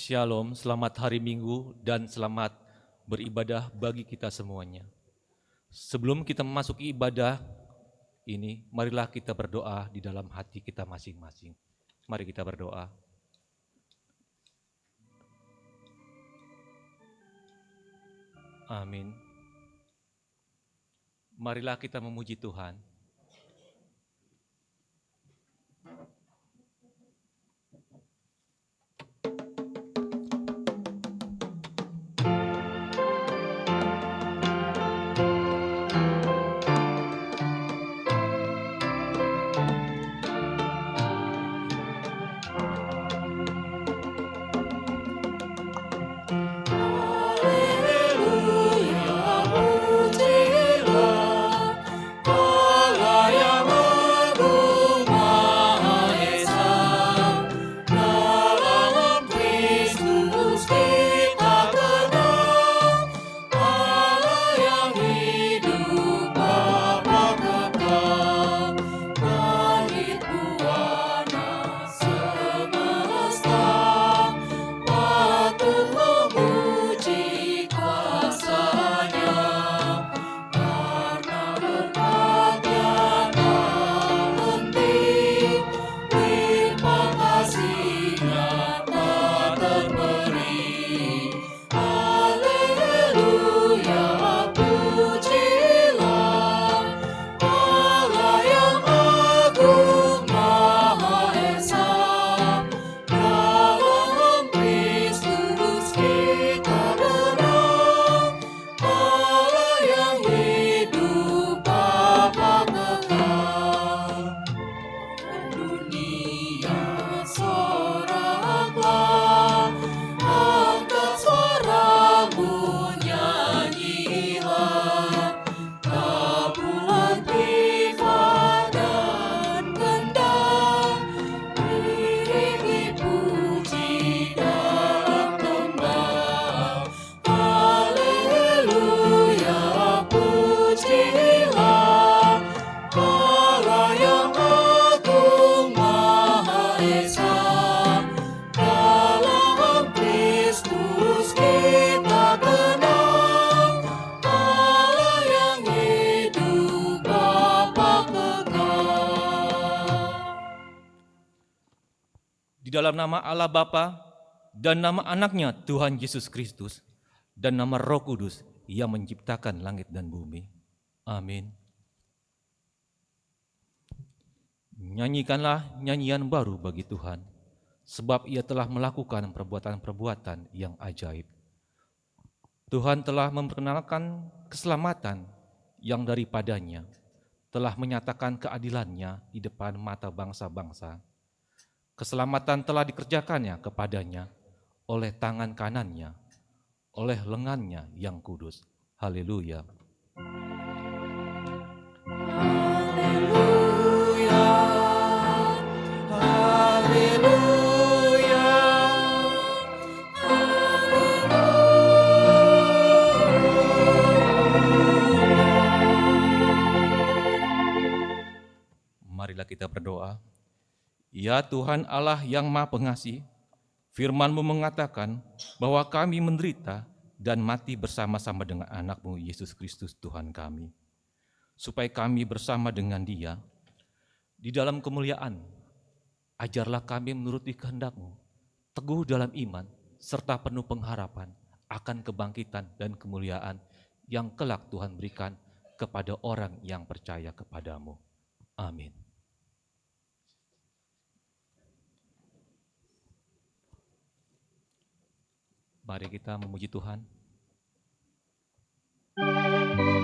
Shalom, selamat hari Minggu dan selamat beribadah bagi kita semuanya. Sebelum kita memasuki ibadah ini, marilah kita berdoa di dalam hati kita masing-masing. Mari kita berdoa. Amin. Marilah kita memuji Tuhan. Di dalam nama Allah Bapa dan nama anaknya Tuhan Yesus Kristus dan nama Roh Kudus yang menciptakan langit dan bumi. Amin. Nyanyikanlah nyanyian baru bagi Tuhan, sebab Ia telah melakukan perbuatan-perbuatan yang ajaib. Tuhan telah memperkenalkan keselamatan yang daripadanya, telah menyatakan keadilannya di depan mata bangsa-bangsa. Keselamatan telah dikerjakannya kepadanya oleh tangan kanannya, oleh lengannya yang kudus. Haleluya. Haleluya. Haleluya. Marilah kita berdoa. Ya Tuhan Allah yang Maha Pengasih, firman-Mu mengatakan bahwa kami menderita dan mati bersama-sama dengan anak-Mu Yesus Kristus Tuhan kami, supaya kami bersama dengan Dia di dalam kemuliaan. Ajarlah kami menuruti kehendak-Mu, teguh dalam iman, serta penuh pengharapan akan kebangkitan dan kemuliaan yang kelak Tuhan berikan kepada orang yang percaya kepada-Mu. Amin. Mari kita memuji Tuhan. Serta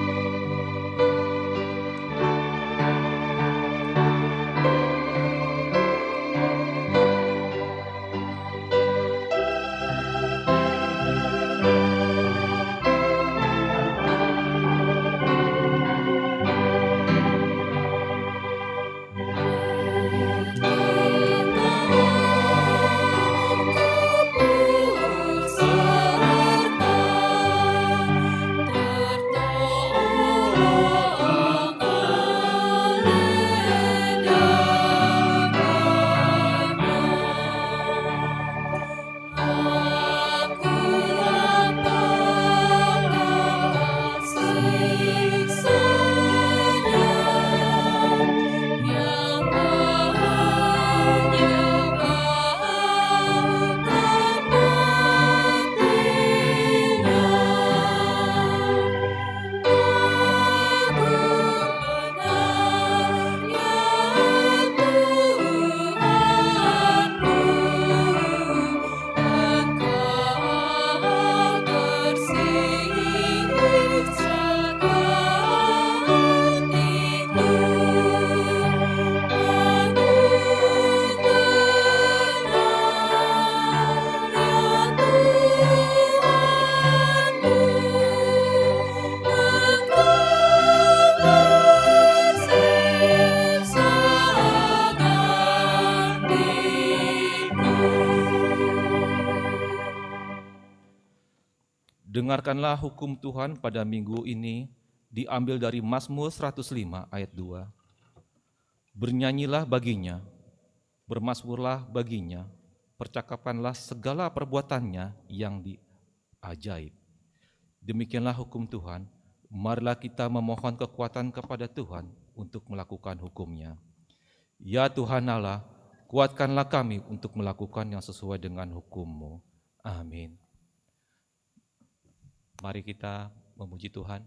Dengarkanlah hukum Tuhan pada minggu ini diambil dari Mazmur 105 ayat 2. Bernyanyilah baginya, bermasmurlah baginya, percakapanlah segala perbuatannya yang ajaib. Demikianlah hukum Tuhan, marilah kita memohon kekuatan kepada Tuhan untuk melakukan hukum-Nya. Ya Tuhan Allah, kuatkanlah kami untuk melakukan yang sesuai dengan hukum-Mu. Amin. Mari kita memuji Tuhan.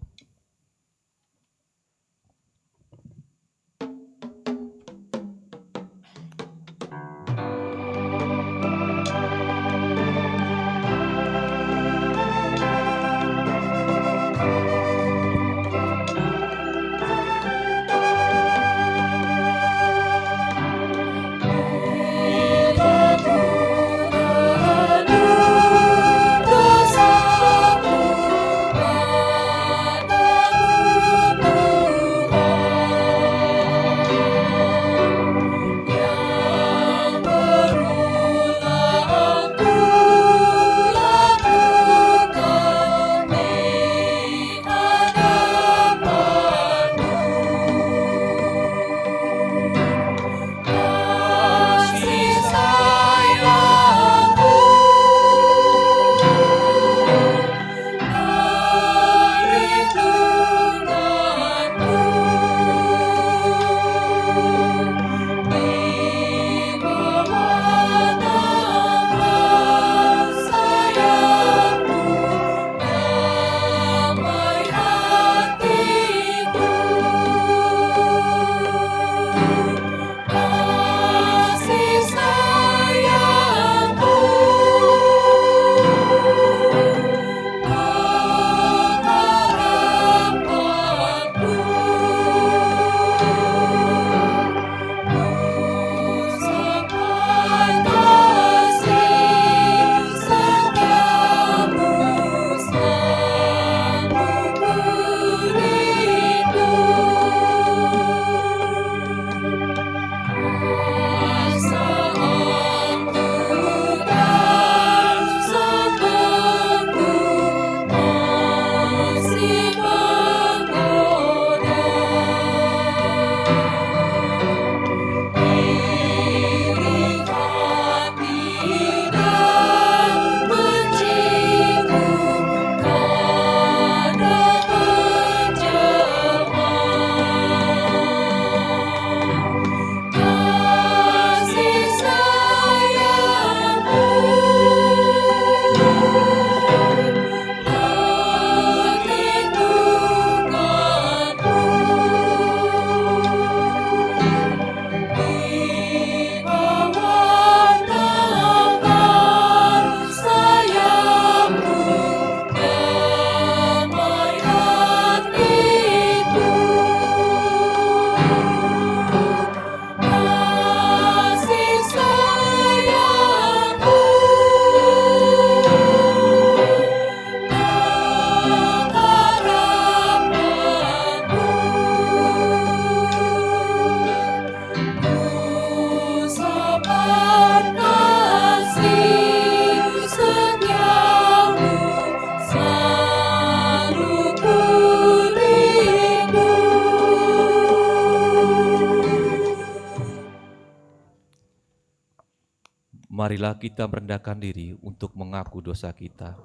Marilah kita merendahkan diri untuk mengaku dosa kita.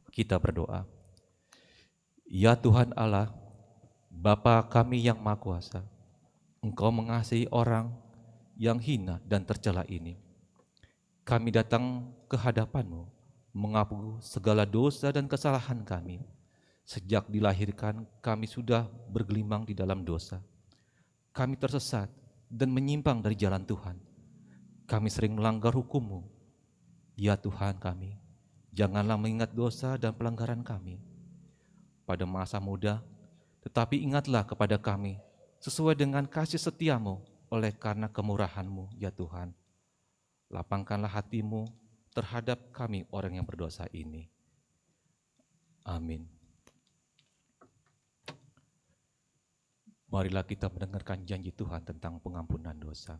Kita berdoa. Ya Tuhan Allah, Bapa kami yang Maha Kuasa, Engkau mengasihi orang yang hina dan tercela ini. Kami datang ke hadapan-Mu, mengaku segala dosa dan kesalahan kami. Sejak dilahirkan, kami sudah bergelimang di dalam dosa. Kami tersesat dan menyimpang dari jalan Tuhan. Kami sering melanggar hukum-Mu. Ya Tuhan kami, janganlah mengingat dosa dan pelanggaran kami pada masa muda, tetapi ingatlah kepada kami sesuai dengan kasih setia-Mu oleh karena kemurahan-Mu, ya Tuhan. Lapangkanlah hati-Mu terhadap kami orang yang berdosa ini. Amin. Marilah kita mendengarkan janji Tuhan tentang pengampunan dosa.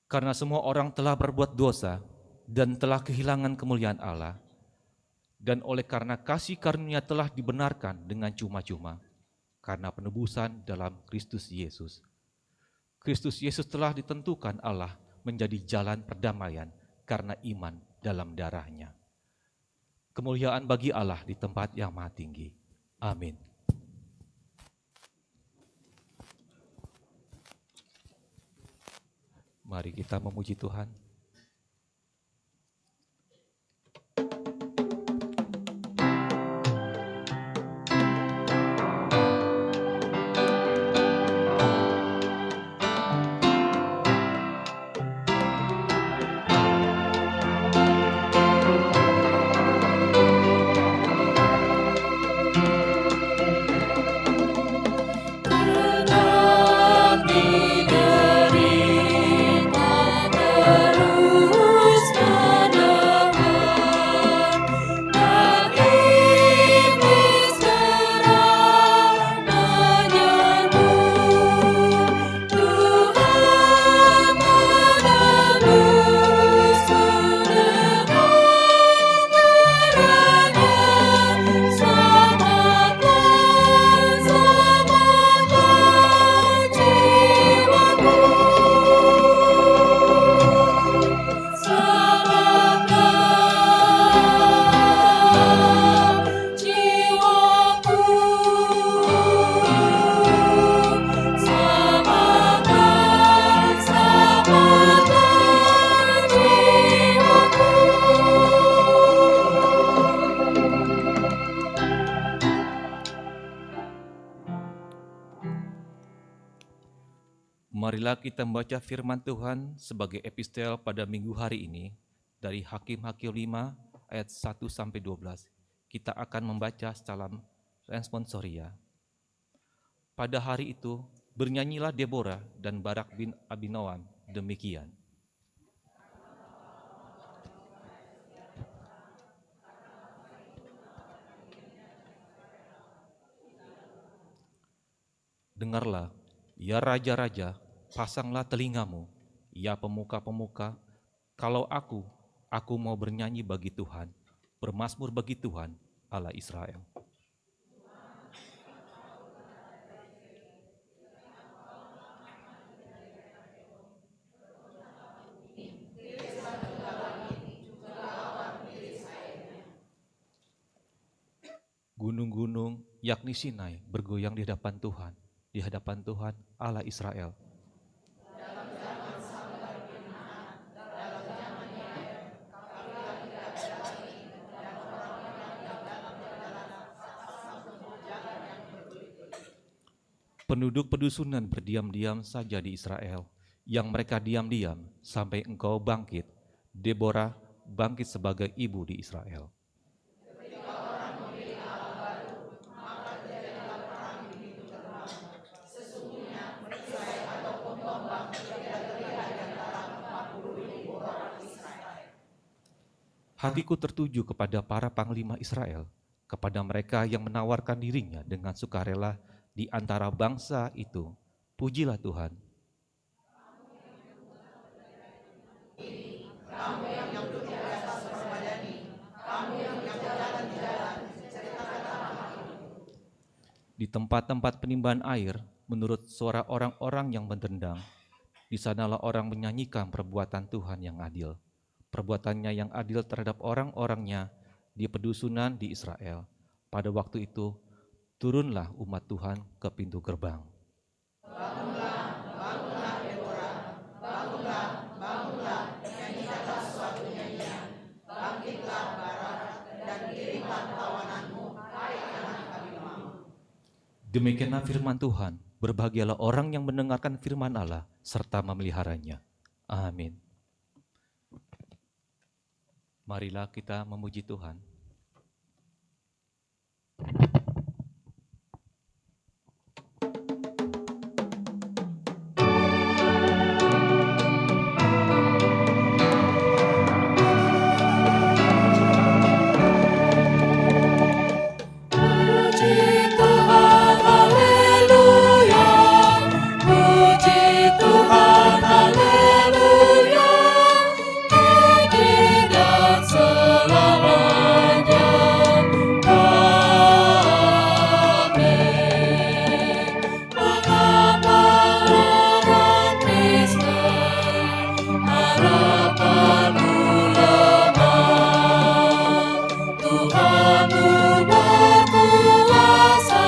Karena semua orang telah berbuat dosa dan telah kehilangan kemuliaan Allah, Dan oleh karena kasih karunia telah dibenarkan dengan cuma-cuma, karena penebusan dalam Kristus Yesus. Kristus Yesus telah ditentukan Allah menjadi jalan perdamaian karena iman dalam darah-Nya. Kemuliaan bagi Allah di tempat yang maha tinggi. Amin. Mari kita memuji Tuhan. Marilah kita membaca firman Tuhan sebagai epistel pada minggu hari ini dari Hakim-Hakim 5 ayat 1-12. Kita akan membaca secara responsoria. Pada hari itu bernyanyilah Deborah dan Barak bin Abinoam demikian. Dengarlah, ya raja-raja, pasanglah telingamu, ya pemuka-pemuka, kalau aku mau bernyanyi bagi Tuhan, bermazmur bagi Tuhan, Allah Israel. Gunung-gunung, yakni Sinai, bergoyang di hadapan Tuhan, Allah Israel. Penduduk pedusunan berdiam-diam saja di Israel, yang mereka diam-diam sampai engkau bangkit, Deborah bangkit sebagai ibu di Israel. Hatiku tertuju kepada para panglima Israel, kepada mereka yang menawarkan dirinya dengan sukarela di antara bangsa itu. Pujilah Tuhan. Di tempat-tempat penimbangan air, menurut suara orang-orang yang berdendang, di sanalah orang menyanyikan perbuatan Tuhan yang adil. Perbuatannya yang adil terhadap orang-orangnya di pedusunan di Israel. Pada waktu itu, turunlah umat Tuhan ke pintu gerbang. Bangunlah, bangunlah Deborah, bangunlah, nyanyikanlah suatu nyanyian. Bangkitlah Barak, dan kirimlah tawananmu, hai anak Abinoam. Demikianlah firman Tuhan, berbahagialah orang yang mendengarkan firman Allah, serta memeliharanya. Amin. Marilah kita memuji Tuhan. Selama Tuhanmu berkuasa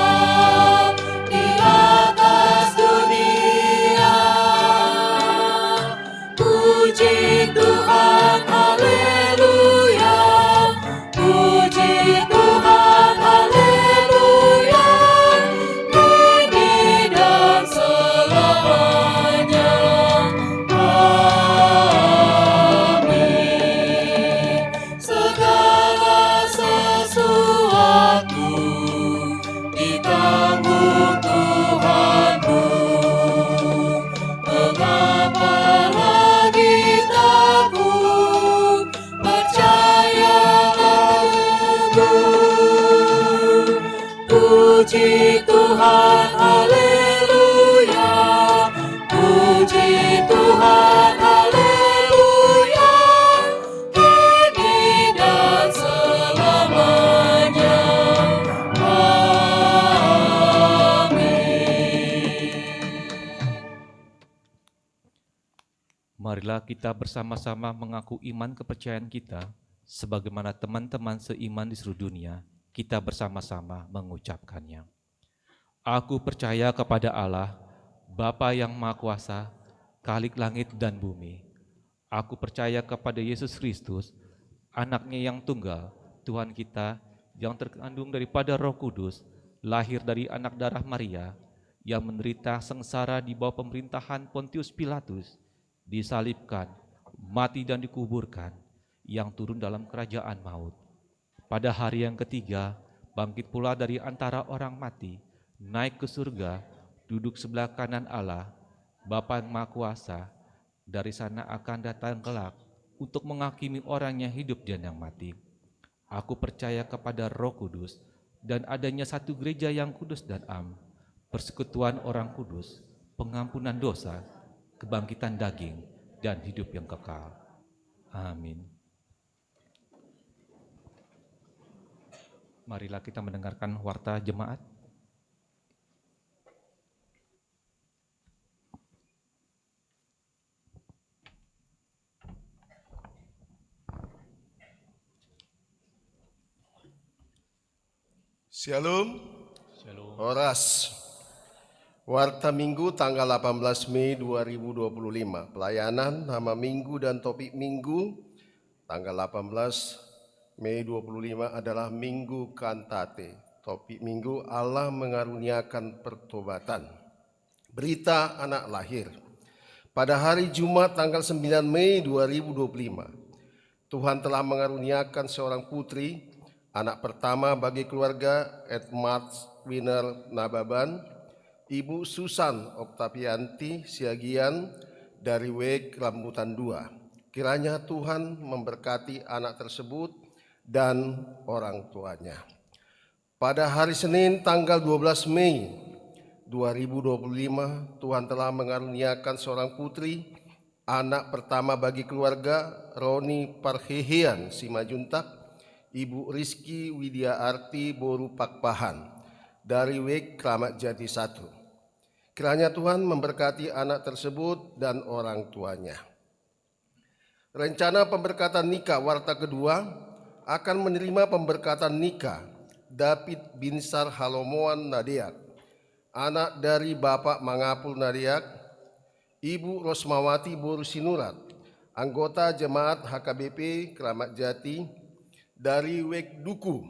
di atas dunia. Puji Tuhan, haleluya. Puji Tuhan, haleluya. Kini dan selamanya. Amin. Segala sesuatu ditanggung Tuhanmu. Mengapa lagi takut? Percayalah teguh. Puji Tuhan, haleluya. Puji Tuhan, haleluya. Kini dan selamanya. Amin. Marilah kita bersama-sama mengaku iman kepercayaan kita, sebagaimana teman-teman seiman di seluruh dunia, kita bersama-sama mengucapkannya. Aku percaya kepada Allah, Bapa yang Maha Kuasa, Khalik langit dan bumi. Aku percaya kepada Yesus Kristus, Anaknya yang tunggal, Tuhan kita, yang terkandung daripada Roh Kudus, lahir dari anak darah Maria, yang menderita sengsara di bawah pemerintahan Pontius Pilatus, disalibkan, mati dan dikuburkan, yang turun dalam kerajaan maut. Pada hari yang ketiga, bangkit pula dari antara orang mati, naik ke surga, duduk sebelah kanan Allah, Bapa yang Maha Kuasa. Dari sana akan datang kelak untuk menghakimi orang yang hidup dan yang mati. Aku percaya kepada Roh Kudus dan adanya satu gereja yang kudus dan am, persekutuan orang kudus, pengampunan dosa, kebangkitan daging, dan hidup yang kekal. Amin. Marilah kita mendengarkan warta jemaat. Shalom. Shalom. Horas. Warta Minggu tanggal 18 Mei 2025. Pelayanan nama Minggu dan topik Minggu tanggal 18 Mei 25 adalah Minggu Kantate. Topik Minggu Allah mengaruniakan pertobatan. Berita anak lahir. Pada hari Jumat tanggal 9 Mei 2025, Tuhan telah mengaruniakan seorang putri, anak pertama bagi keluarga Edmund Winer Nababan, Ibu Susan Oktavianti Siagian dari WEG Rambutan 2. Kiranya Tuhan memberkati anak tersebut dan orang tuanya. Pada hari Senin tanggal 12 Mei 2025, Tuhan telah mengaruniakan seorang putri, anak pertama bagi keluarga Roni Parhehian Simajuntak, Ibu Rizky Widya Arti Boru Pakpahan dari WEG Kramat Jati 1. Kiranya Tuhan memberkati anak tersebut dan orang tuanya. Rencana pemberkatan nikah warta kedua akan menerima pemberkatan nikah David Binsar Halomoan Nadiak, anak dari Bapak Mangapul Nadiak, Ibu Rosmawati Boru Sinurat, anggota Jemaat HKBP Kramat Jati dari WEG Duku,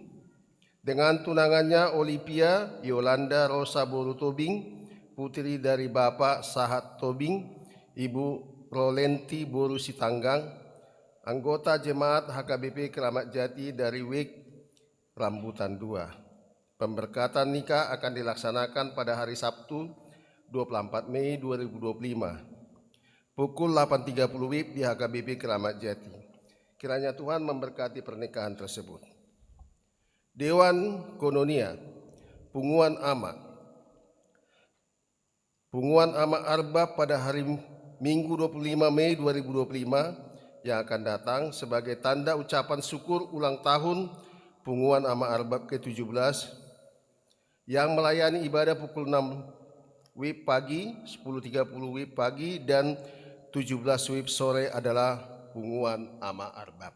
dengan tunangannya Olivia Yolanda Rosa Boru Tobing, putri dari Bapak Sahat Tobing, Ibu Rolenti Boru Sitanggang, anggota Jemaat HKBP Kramat Jati dari WEG Rambutan 2. Pemberkatan nikah akan dilaksanakan pada hari Sabtu 24 Mei 2025, pukul 8.30 WIB di HKBP Kramat Jati. Kiranya Tuhan memberkati pernikahan tersebut. Dewan Kononia, Punguan Ama. Punguan Ama Arbab pada hari Minggu 25 Mei 2025 yang akan datang sebagai tanda ucapan syukur ulang tahun Punguan Ama Arbab ke-17 yang melayani ibadah pukul 6 WIB pagi, 10.30 WIB pagi, dan 17 WIB sore adalah Punguan Ama Arbab.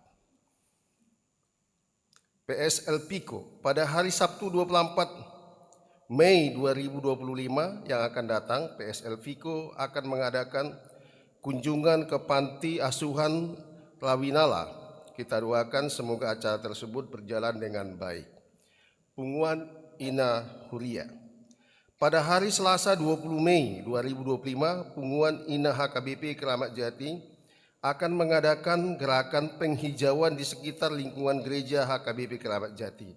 PSL Piko pada hari Sabtu 24 Mei 2025 yang akan datang, PSL Piko akan mengadakan kunjungan ke panti asuhan Lawinala. Kita doakan semoga acara tersebut berjalan dengan baik. Punguan Ina Huria. Pada hari Selasa 20 Mei 2025, Punguan Ina HKBP Keramat Jati akan mengadakan gerakan penghijauan di sekitar lingkungan gereja HKBP Keramat Jati.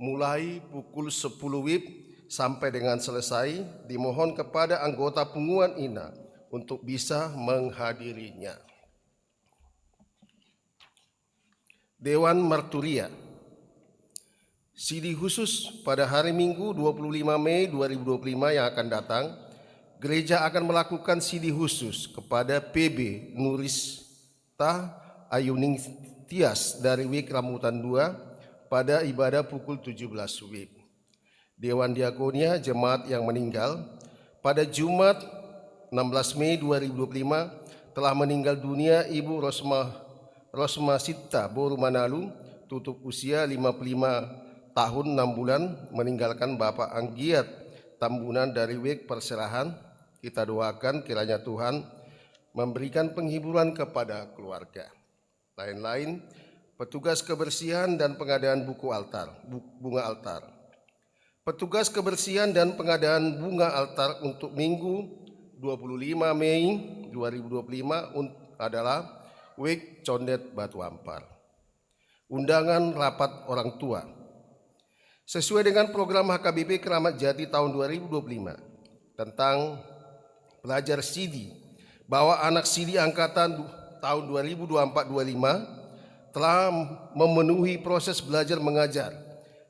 Mulai pukul 10 WIB sampai dengan selesai, dimohon kepada anggota Punguan Ina untuk bisa menghadirinya. Dewan Marturia. Sidi khusus pada hari Minggu 25 Mei 2025 yang akan datang, gereja akan melakukan sidi khusus kepada PB Nurista Ayuning Tias dari WIK Rambutan 2 pada ibadah pukul 17 WIB. Dewan Diakonia Jemaat yang meninggal pada Jumat 16 Mei 2025 telah meninggal dunia Ibu Rosma Sita Boru Manalu, tutup usia 55 tahun 6 bulan, meninggalkan Bapak Anggiat Tambunan dari WIK Perserahan. Kita doakan kiranya Tuhan memberikan penghiburan kepada keluarga. Lain-lain, petugas kebersihan dan pengadaan bunga altar. Petugas kebersihan dan pengadaan bunga altar untuk Minggu 25 Mei 2025 adalah WIK Condet Batu Ampar. Undangan rapat orang tua. Sesuai dengan program HKBP Keramat Jati tahun 2025 tentang pelajar Sidi, bahwa anak Sidi angkatan tahun 2024-25 telah memenuhi proses belajar mengajar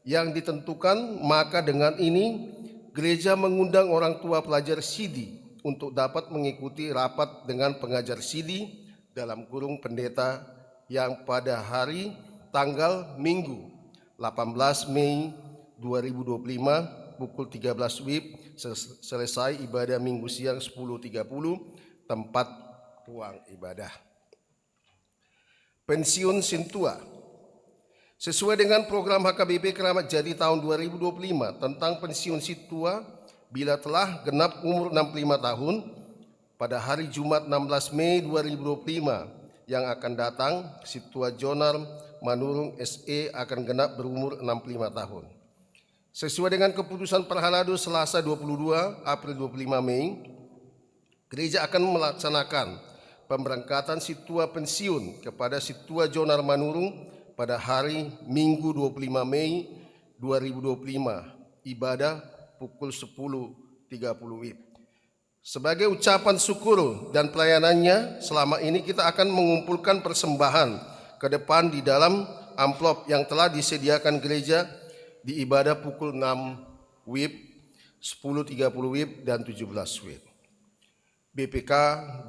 yang ditentukan, maka dengan ini gereja mengundang orang tua pelajar Sidi untuk dapat mengikuti rapat dengan pengajar Sidi dalam kurung pendeta yang pada hari tanggal Minggu 18 Mei 2025 pukul 13 WIB selesai ibadah Minggu siang 10.30 tempat ruang ibadah. Pensiun Sintua. Sesuai dengan program HKBP Keramat Jati tahun 2025 tentang pensiun Sintua bila telah genap umur 65 tahun, pada hari Jumat 16 Mei 2025 yang akan datang, Sintua Jonar Manurung SE akan genap berumur 65 tahun. Sesuai dengan keputusan Perhalado Selasa 22 April 25 Mei, gereja akan melaksanakan pemberangkatan Sintua pensiun kepada Sintua Jonar Manurung pada hari Minggu 25 Mei 2025, ibadah pukul 10.30 WIB. Sebagai ucapan syukur dan pelayanannya selama ini, kita akan mengumpulkan persembahan ke depan di dalam amplop yang telah disediakan gereja di ibadah pukul 6 WIB, 10.30 WIB, dan 17 WIB. BPK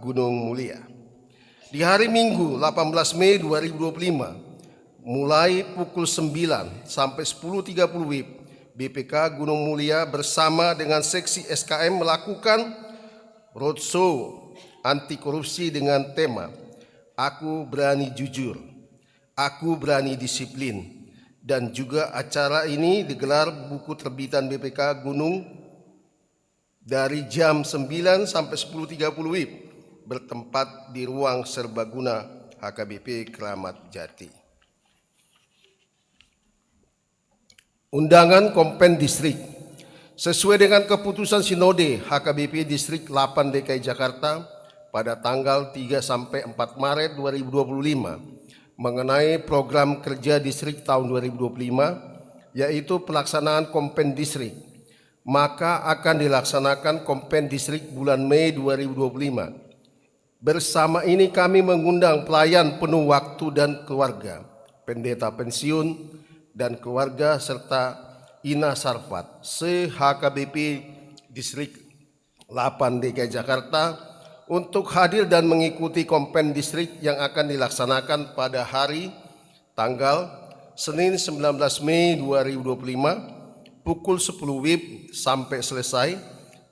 Gunung Mulia. Di hari Minggu 18 Mei 2025, mulai pukul 9 sampai 10.30 WIB, BPK Gunung Mulia bersama dengan seksi SKM melakukan roadshow anti korupsi dengan tema Aku Berani Jujur, Aku Berani Disiplin, dan juga acara ini digelar buku terbitan BPK Gunung dari jam 9 sampai 10.30 WIB, bertempat di ruang serbaguna HKBP Keramat Jati. Undangan Kompen Distrik. Sesuai dengan keputusan Sinode HKBP Distrik 8 DKI Jakarta pada tanggal 3 sampai 4 Maret 2025 mengenai program kerja distrik tahun 2025, yaitu pelaksanaan Kompen Distrik, maka akan dilaksanakan Kompen Distrik bulan Mei 2025. Bersama ini kami mengundang pelayan penuh waktu dan keluarga, pendeta pensiun dan keluarga, serta Ina Sarfat, se-HKBP Distrik 8 DKI Jakarta untuk hadir dan mengikuti Kompen Distrik yang akan dilaksanakan pada hari tanggal Senin 19 Mei 2025 pukul 10 WIB sampai selesai,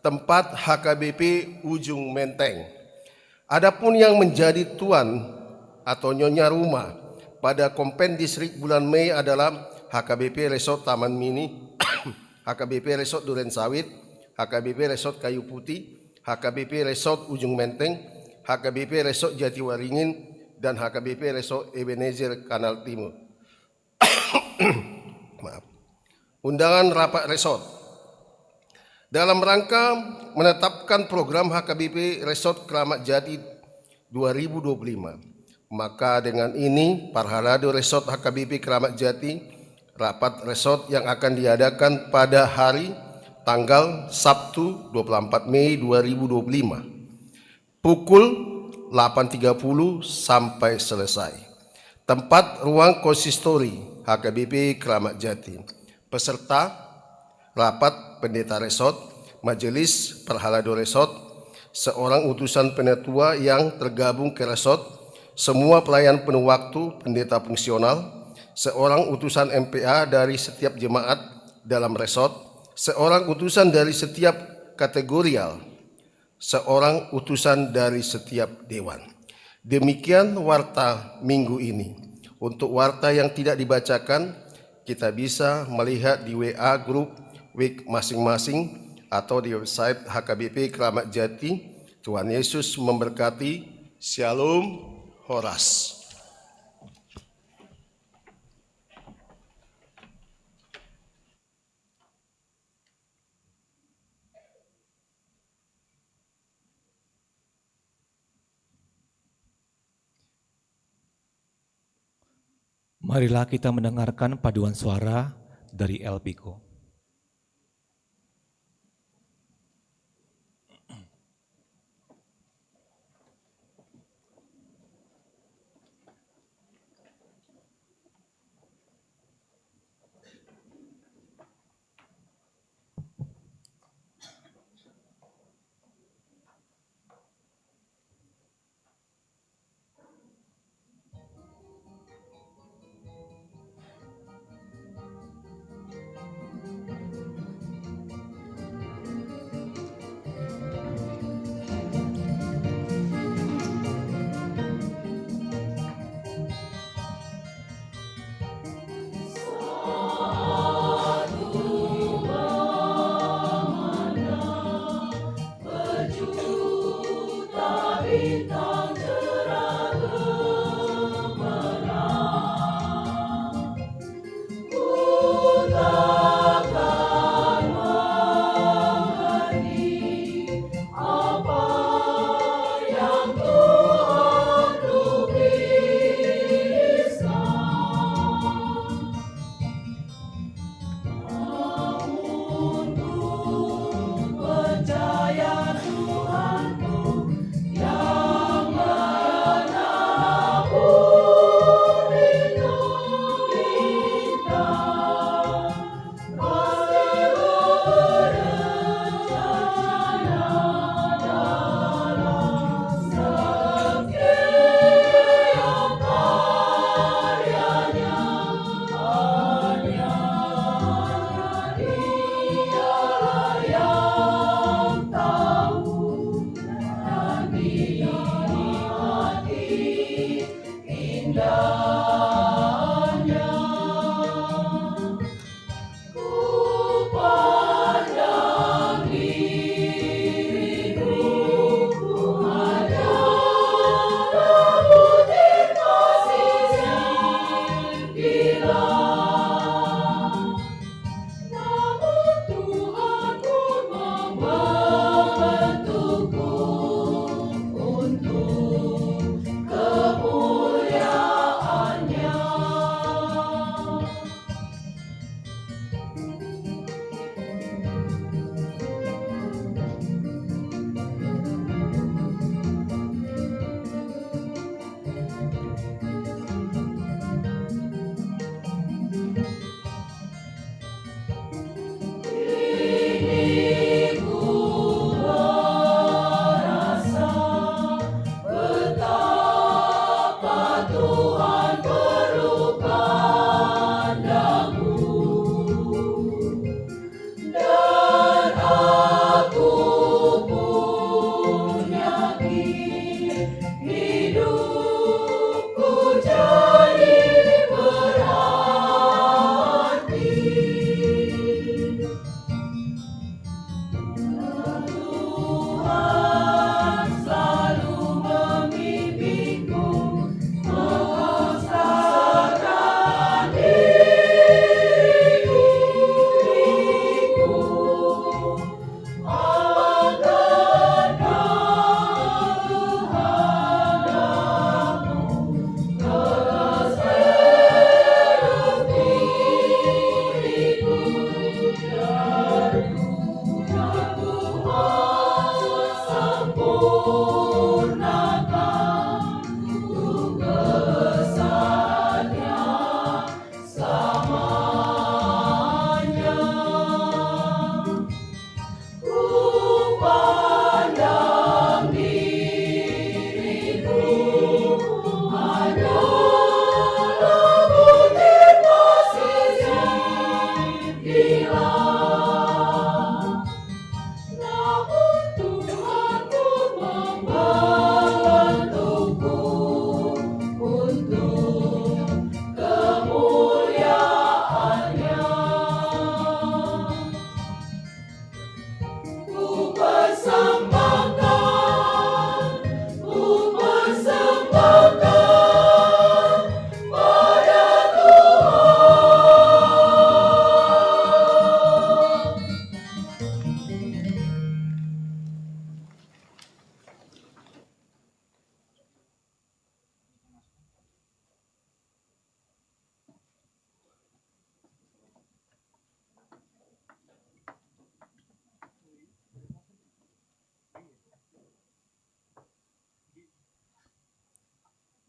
tempat HKBP Ujung Menteng. Adapun yang menjadi tuan atau nyonya rumah pada Kompen Distrik bulan Mei adalah HKBP Resort Taman Mini, HKBP Resort Duren Sawit, HKBP Resort Kayu Putih, HKBP Resort Ujung Menteng, HKBP Resort Jatiwaringin, dan HKBP Resort Ebenezer Kanal Timur. Maaf. Undangan rapat resort. Dalam rangka menetapkan program HKBP Resort Keramat Jati 2025, maka dengan ini Parhalado Resort HKBP Keramat Jati rapat resort yang akan diadakan pada hari tanggal Sabtu 24 Mei 2025 pukul 8.30 sampai selesai. Tempat ruang konsistori HKBP Keramat Jati. Peserta rapat pendeta resort, majelis Parhalado Resort, seorang utusan penetua yang tergabung ke resort, semua pelayan penuh waktu pendeta fungsional, seorang utusan MPA dari setiap jemaat dalam resort, seorang utusan dari setiap kategorial, seorang utusan dari setiap dewan. Demikian warta minggu ini. Untuk warta yang tidak dibacakan, kita bisa melihat di WA grup week masing-masing atau di website HKBP Keramat Jati. Tuhan Yesus memberkati. Shalom Horas. Marilah kita mendengarkan paduan suara dari El Pico.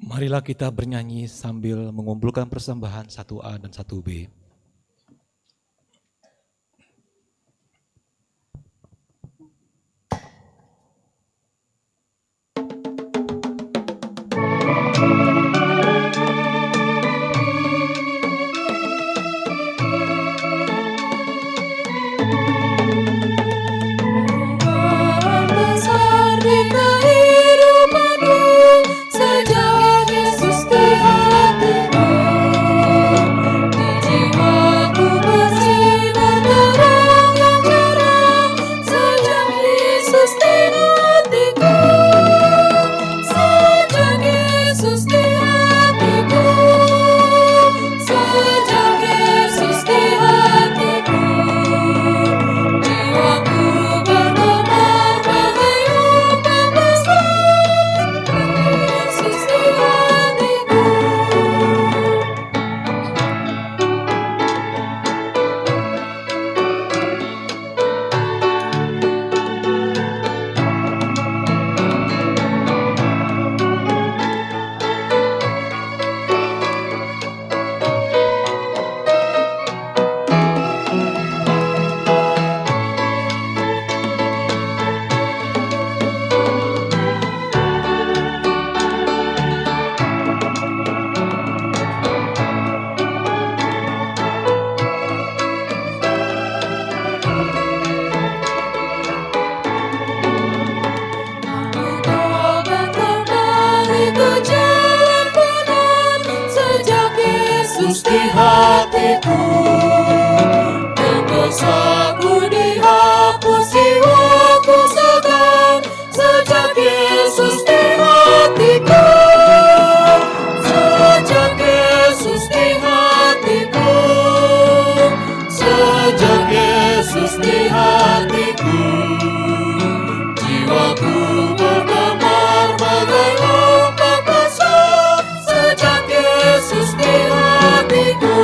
Marilah kita bernyanyi sambil mengumpulkan persembahan 1A dan 1B. Besar di kehidupanku, sejak Yesus di hatiku. Di jiwaku bersinar terang yang cerah, sejak Yesus di hatiku. Sejak Yesus di hatiku. Sejak Yesus di hatiku. Jiwaku bergumar bagai ombak besar, Yesus di hatiku. Aku tobat kembali ke jalan benar, sejak Yesus di hatiku. Dan dosaku dihapus, jiwaku segar, sejak Yesus di hatiku. Sejak Yesus di hatiku. Sejak Yesus di hatiku. Jiwaku bergumar bagai ombak besar, sejak Yesus di hatiku.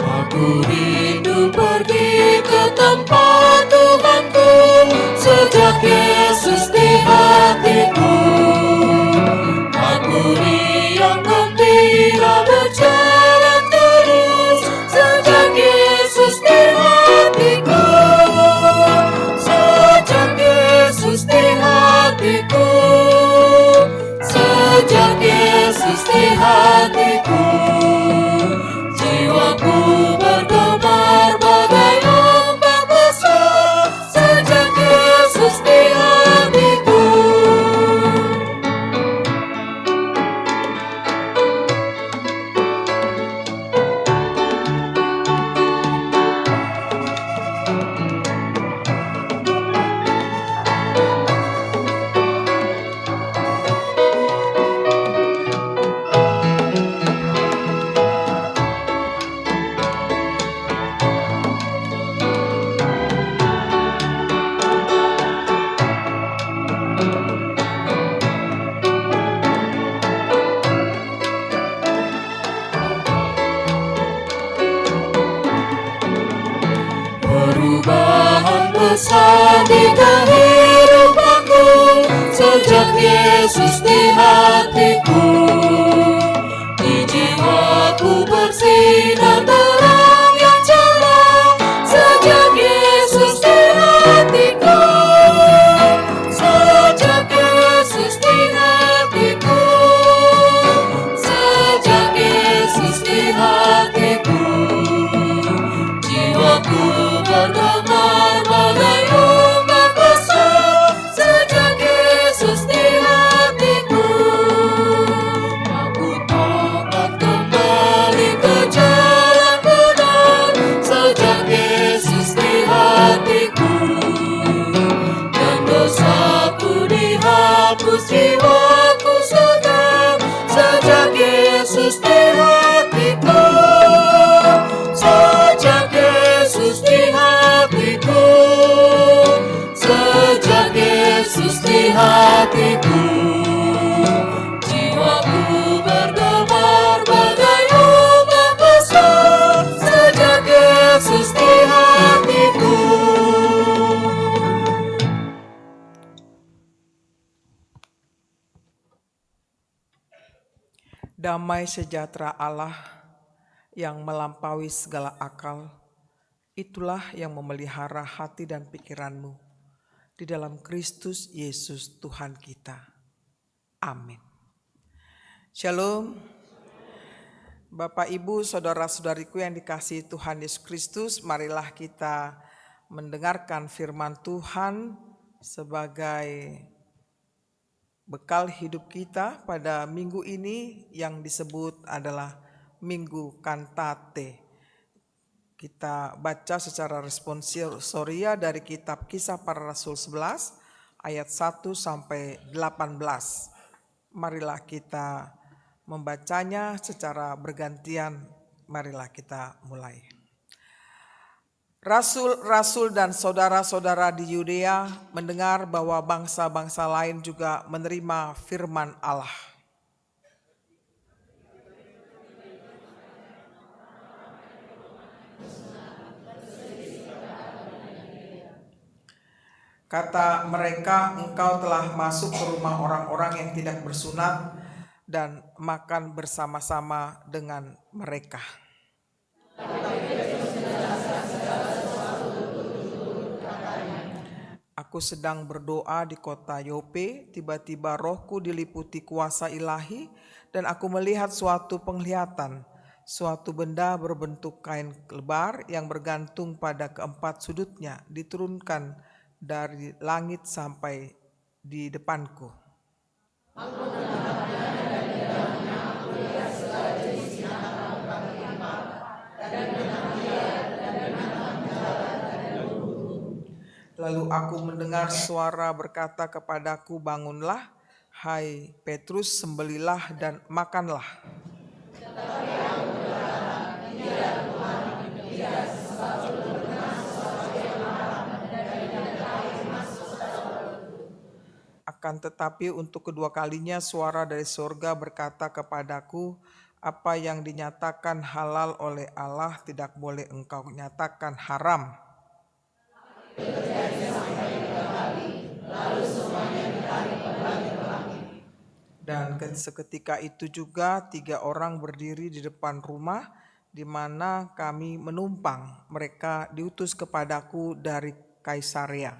Aku rindu pergi ke tempat Tuhanku, sejak Yesus di hatiku. Aku riang gembira berjalan terus, sejak Yesus di hatiku. Sejak Yesus di hatiku. Sejak Yesus di hatiku. Jiwaku bergumar bagai ombak besar, sejak Yesus di hatiku. Perubahan besar di kehidupanku, sejak Yesus di hatiku. Di jiwaku bersinar terang yang cerah, sejak Yesus di hatiku. Sejak Yesus di hatiku. Sejak Yesus di hatiku. Jiwaku bergumar bagai ombak besar, sejak Yesus di hatiku. Yesus jiwaku segar, sejak Yesus di hatiku, sejak Yesus di hatiku, sejak Yesus di hatiku. Jiwaku berdebar bagai ombak besar, sejak Yesus di hatiku. Damai sejahtera Allah yang melampaui segala akal, itulah yang memelihara hati dan pikiranmu di dalam Kristus Yesus Tuhan kita. Amin. Shalom. Bapak, Ibu, saudara-saudariku yang dikasihi Tuhan Yesus Kristus, marilah kita mendengarkan firman Tuhan sebagai bekal hidup kita pada minggu ini yang disebut adalah Minggu Kantate. Kita baca secara responsoria dari kitab Kisah Para Rasul 11 ayat 1 sampai 18. Marilah kita membacanya secara bergantian. Marilah kita mulai. Rasul-rasul dan saudara-saudara di Yudea mendengar bahwa bangsa-bangsa lain juga menerima firman Allah. Kata mereka, engkau telah masuk ke rumah orang-orang yang tidak bersunat dan makan bersama-sama dengan mereka. Aku sedang berdoa di kota Yope, tiba-tiba rohku diliputi kuasa ilahi dan aku melihat suatu penglihatan, suatu benda berbentuk kain lebar yang bergantung pada keempat sudutnya diturunkan dari langit sampai di depanku. Lalu aku mendengar suara berkata kepadaku, bangunlah, hai Petrus, sembelilah dan makanlah. Akan tetapi untuk kedua kalinya suara dari surga berkata kepadaku, apa yang dinyatakan halal oleh Allah tidak boleh engkau nyatakan haram. Dan seketika itu juga 3 orang berdiri di depan rumah di mana kami menumpang. Mereka diutus kepadaku dari Kaisarea.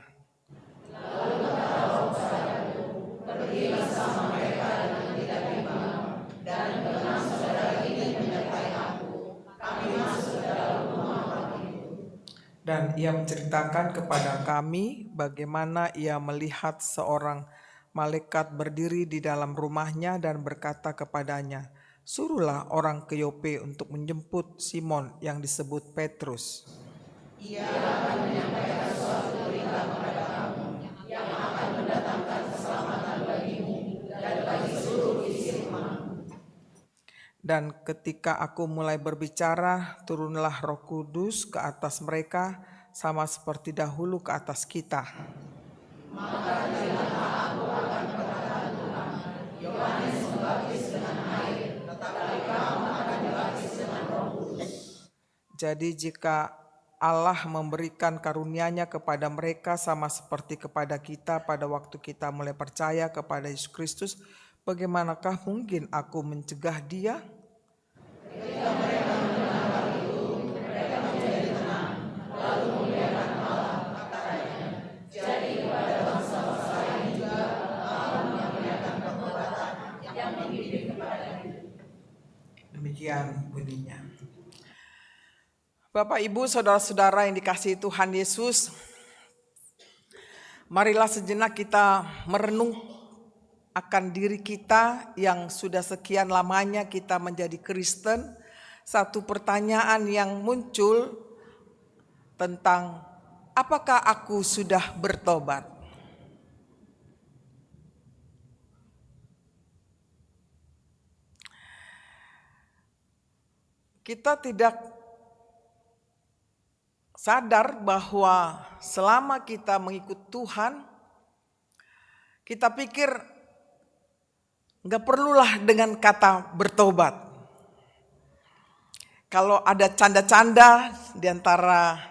Dan ia menceritakan kepada kami bagaimana ia melihat seorang malaikat berdiri di dalam rumahnya dan berkata kepadanya, suruhlah orang ke Yope untuk menjemput Simon yang disebut Petrus. Ia akan menyampaikan suatu berita kepada kamu yang akan mendatangkan keselamatan bagimu dan bagi seluruh isi rumahmu. Dan ketika aku mulai berbicara, turunlah Roh Kudus ke atas mereka sama seperti dahulu ke atas kita. Maka aku akan perkataan Tuhan, Yohanes membaptis dengan air, tetapi kamu akan dibaptis dengan Roh Kudus. Jadi jika Allah memberikan karunia-Nya kepada mereka sama seperti kepada kita pada waktu kita mulai percaya kepada Yesus Kristus, bagaimanakah mungkin aku mencegah dia? Ketika mereka mendengar hal itu, mereka menjadi tenang, lalu memuliakan Allah, katanya. Jadi kepada bangsa-bangsa lain juga Allah memuliakan kekuatan yang membimbing kepada kita. Demikian bunyinya. Bapak, Ibu, saudara-saudara yang dikasihi Tuhan Yesus, marilah sejenak kita merenung akan diri kita yang sudah sekian lamanya kita menjadi Kristen. Satu pertanyaan yang muncul tentang apakah aku sudah bertobat? kita tidak sadar bahwa selama kita mengikut Tuhan, kita pikir nggak perlulah dengan kata bertobat. Kalau ada canda-canda di antara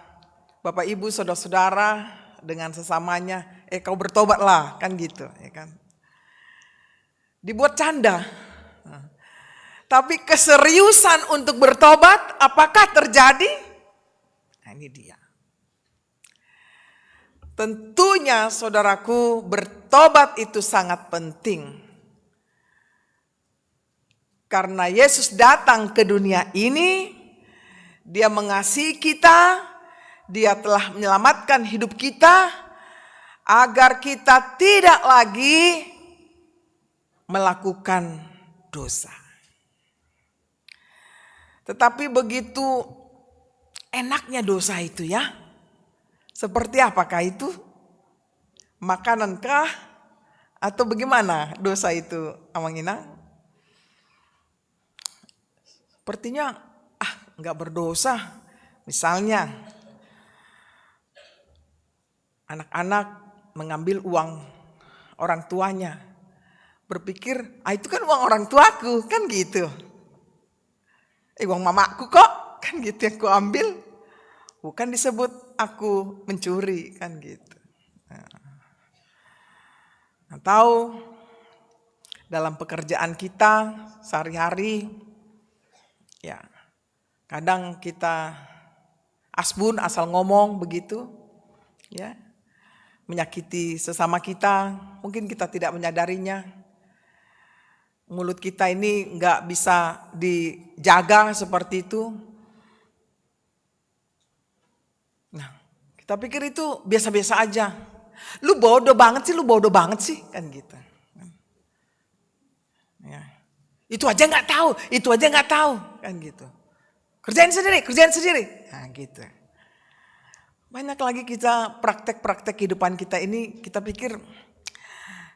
Bapak Ibu saudara-saudara dengan sesamanya, kau bertobatlah, kan gitu, ya kan? Dibuat canda. Tapi keseriusan untuk bertobat, apakah terjadi? Nah, ini dia. Tentunya saudaraku, bertobat itu sangat penting. Karena Yesus datang ke dunia ini, Dia mengasihi kita, Dia telah menyelamatkan hidup kita, agar kita tidak lagi melakukan dosa. Tetapi begitu enaknya dosa itu ya. Seperti apakah itu? Makanankah? Atau bagaimana dosa itu, Amang Inang? Sepertinya nggak berdosa. Misalnya anak-anak mengambil uang orang tuanya. Berpikir, itu kan uang orang tuaku, kan gitu. Uang mamaku kok, kan gitu yang ku ambil. Bukan disebut aku mencuri, kan gitu. Atau dalam pekerjaan kita sehari-hari, ya kadang kita asbun asal ngomong begitu, ya menyakiti sesama kita, mungkin kita tidak menyadarinya. Mulut kita ini nggak bisa dijaga seperti itu. Nah, kita pikir itu biasa-biasa aja. Lu bodoh banget sih, kan gitu. Ya. Itu aja nggak tahu, kan gitu. Kerjain sendiri. Nah, gitu. Banyak lagi kita praktek-praktek kehidupan kita ini, kita pikir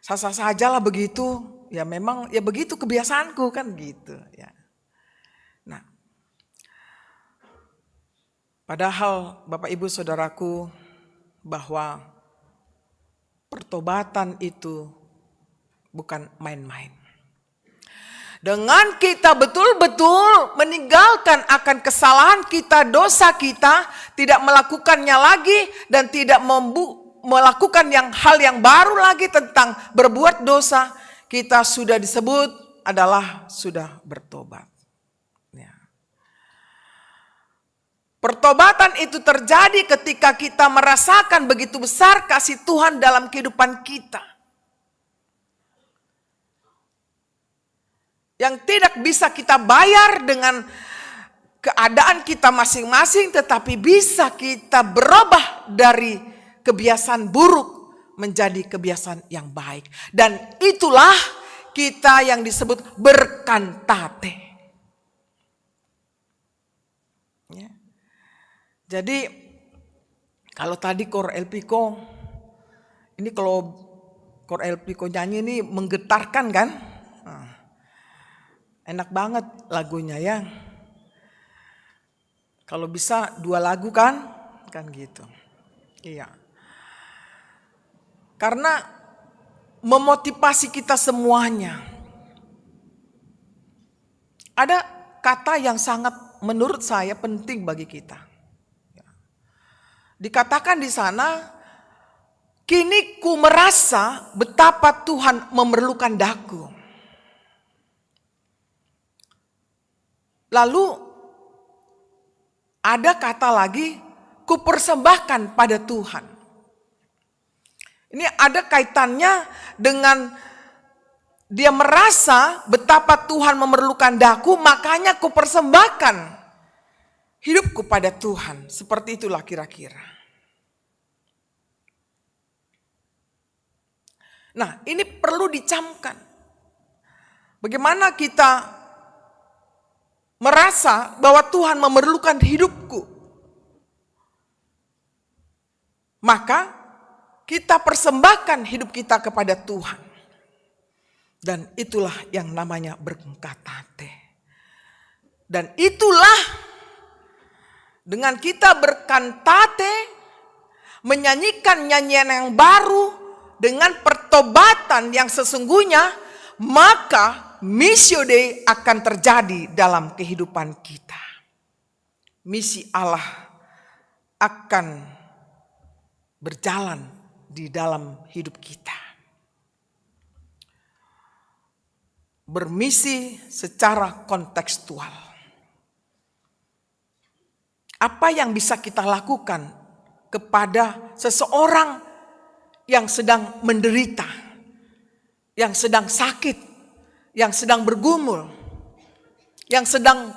sah-sah saja lah begitu. Ya memang ya begitu kebiasaanku, kan gitu ya. Nah, padahal Bapak Ibu saudaraku, bahwa pertobatan itu bukan main-main. Dengan kita betul-betul meninggalkan akan kesalahan kita, dosa kita, tidak melakukannya lagi dan tidak melakukan hal yang baru lagi tentang berbuat dosa, kita sudah disebut adalah sudah bertobat. Ya. Pertobatan itu terjadi ketika kita merasakan begitu besar kasih Tuhan dalam kehidupan kita. Yang tidak bisa kita bayar dengan keadaan kita masing-masing, tetapi bisa kita berubah dari kebiasaan buruk menjadi kebiasaan yang baik. Dan itulah kita yang disebut berkantate. Ya. Jadi kalau tadi Kor Elpiko, ini kalau Kor Elpiko nyanyi ini menggetarkan kan? Nah, enak banget lagunya ya. Kalau bisa 2 lagu kan gitu. Iya. Karena memotivasi kita semuanya. Ada kata yang sangat menurut saya penting bagi kita. Dikatakan di sana, kini ku merasa betapa Tuhan memerlukan daku. Lalu ada kata lagi, ku persembahkan pada Tuhan. Ini ada kaitannya dengan dia merasa betapa Tuhan memerlukan daku, makanya ku persembahkan hidupku pada Tuhan. Seperti itulah kira-kira. Nah, ini perlu dicamkan. Bagaimana kita merasa bahwa Tuhan memerlukan hidupku. Maka kita persembahkan hidup kita kepada Tuhan. Dan itulah yang namanya berkantate. Dan itulah dengan kita berkantate, menyanyikan nyanyian yang baru dengan pertobatan yang sesungguhnya, maka Missio Dei akan terjadi dalam kehidupan kita. Misi Allah akan berjalan di dalam hidup kita. Bermisi secara kontekstual. Apa yang bisa kita lakukan kepada seseorang yang sedang menderita, yang sedang sakit, yang sedang bergumul, yang sedang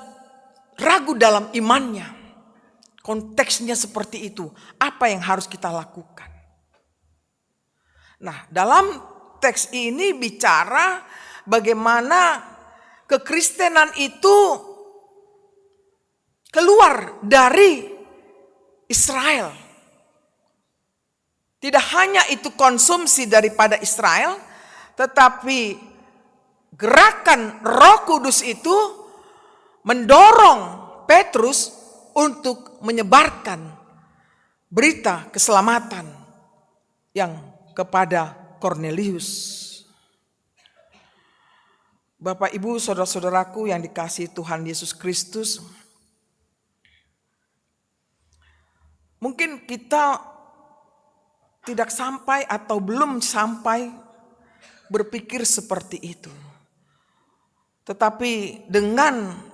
ragu dalam imannya? Konteksnya seperti itu. Apa yang harus kita lakukan? Nah, dalam teks ini bicara bagaimana kekristenan itu keluar dari Israel. Tidak hanya itu konsumsi daripada Israel, tetapi gerakan Roh Kudus itu mendorong Petrus untuk menyebarkan berita keselamatan yang kepada Kornelius. Bapak, Ibu, saudara-saudaraku yang dikasihi Tuhan Yesus Kristus, mungkin kita tidak sampai atau belum sampai berpikir seperti itu. Tetapi dengan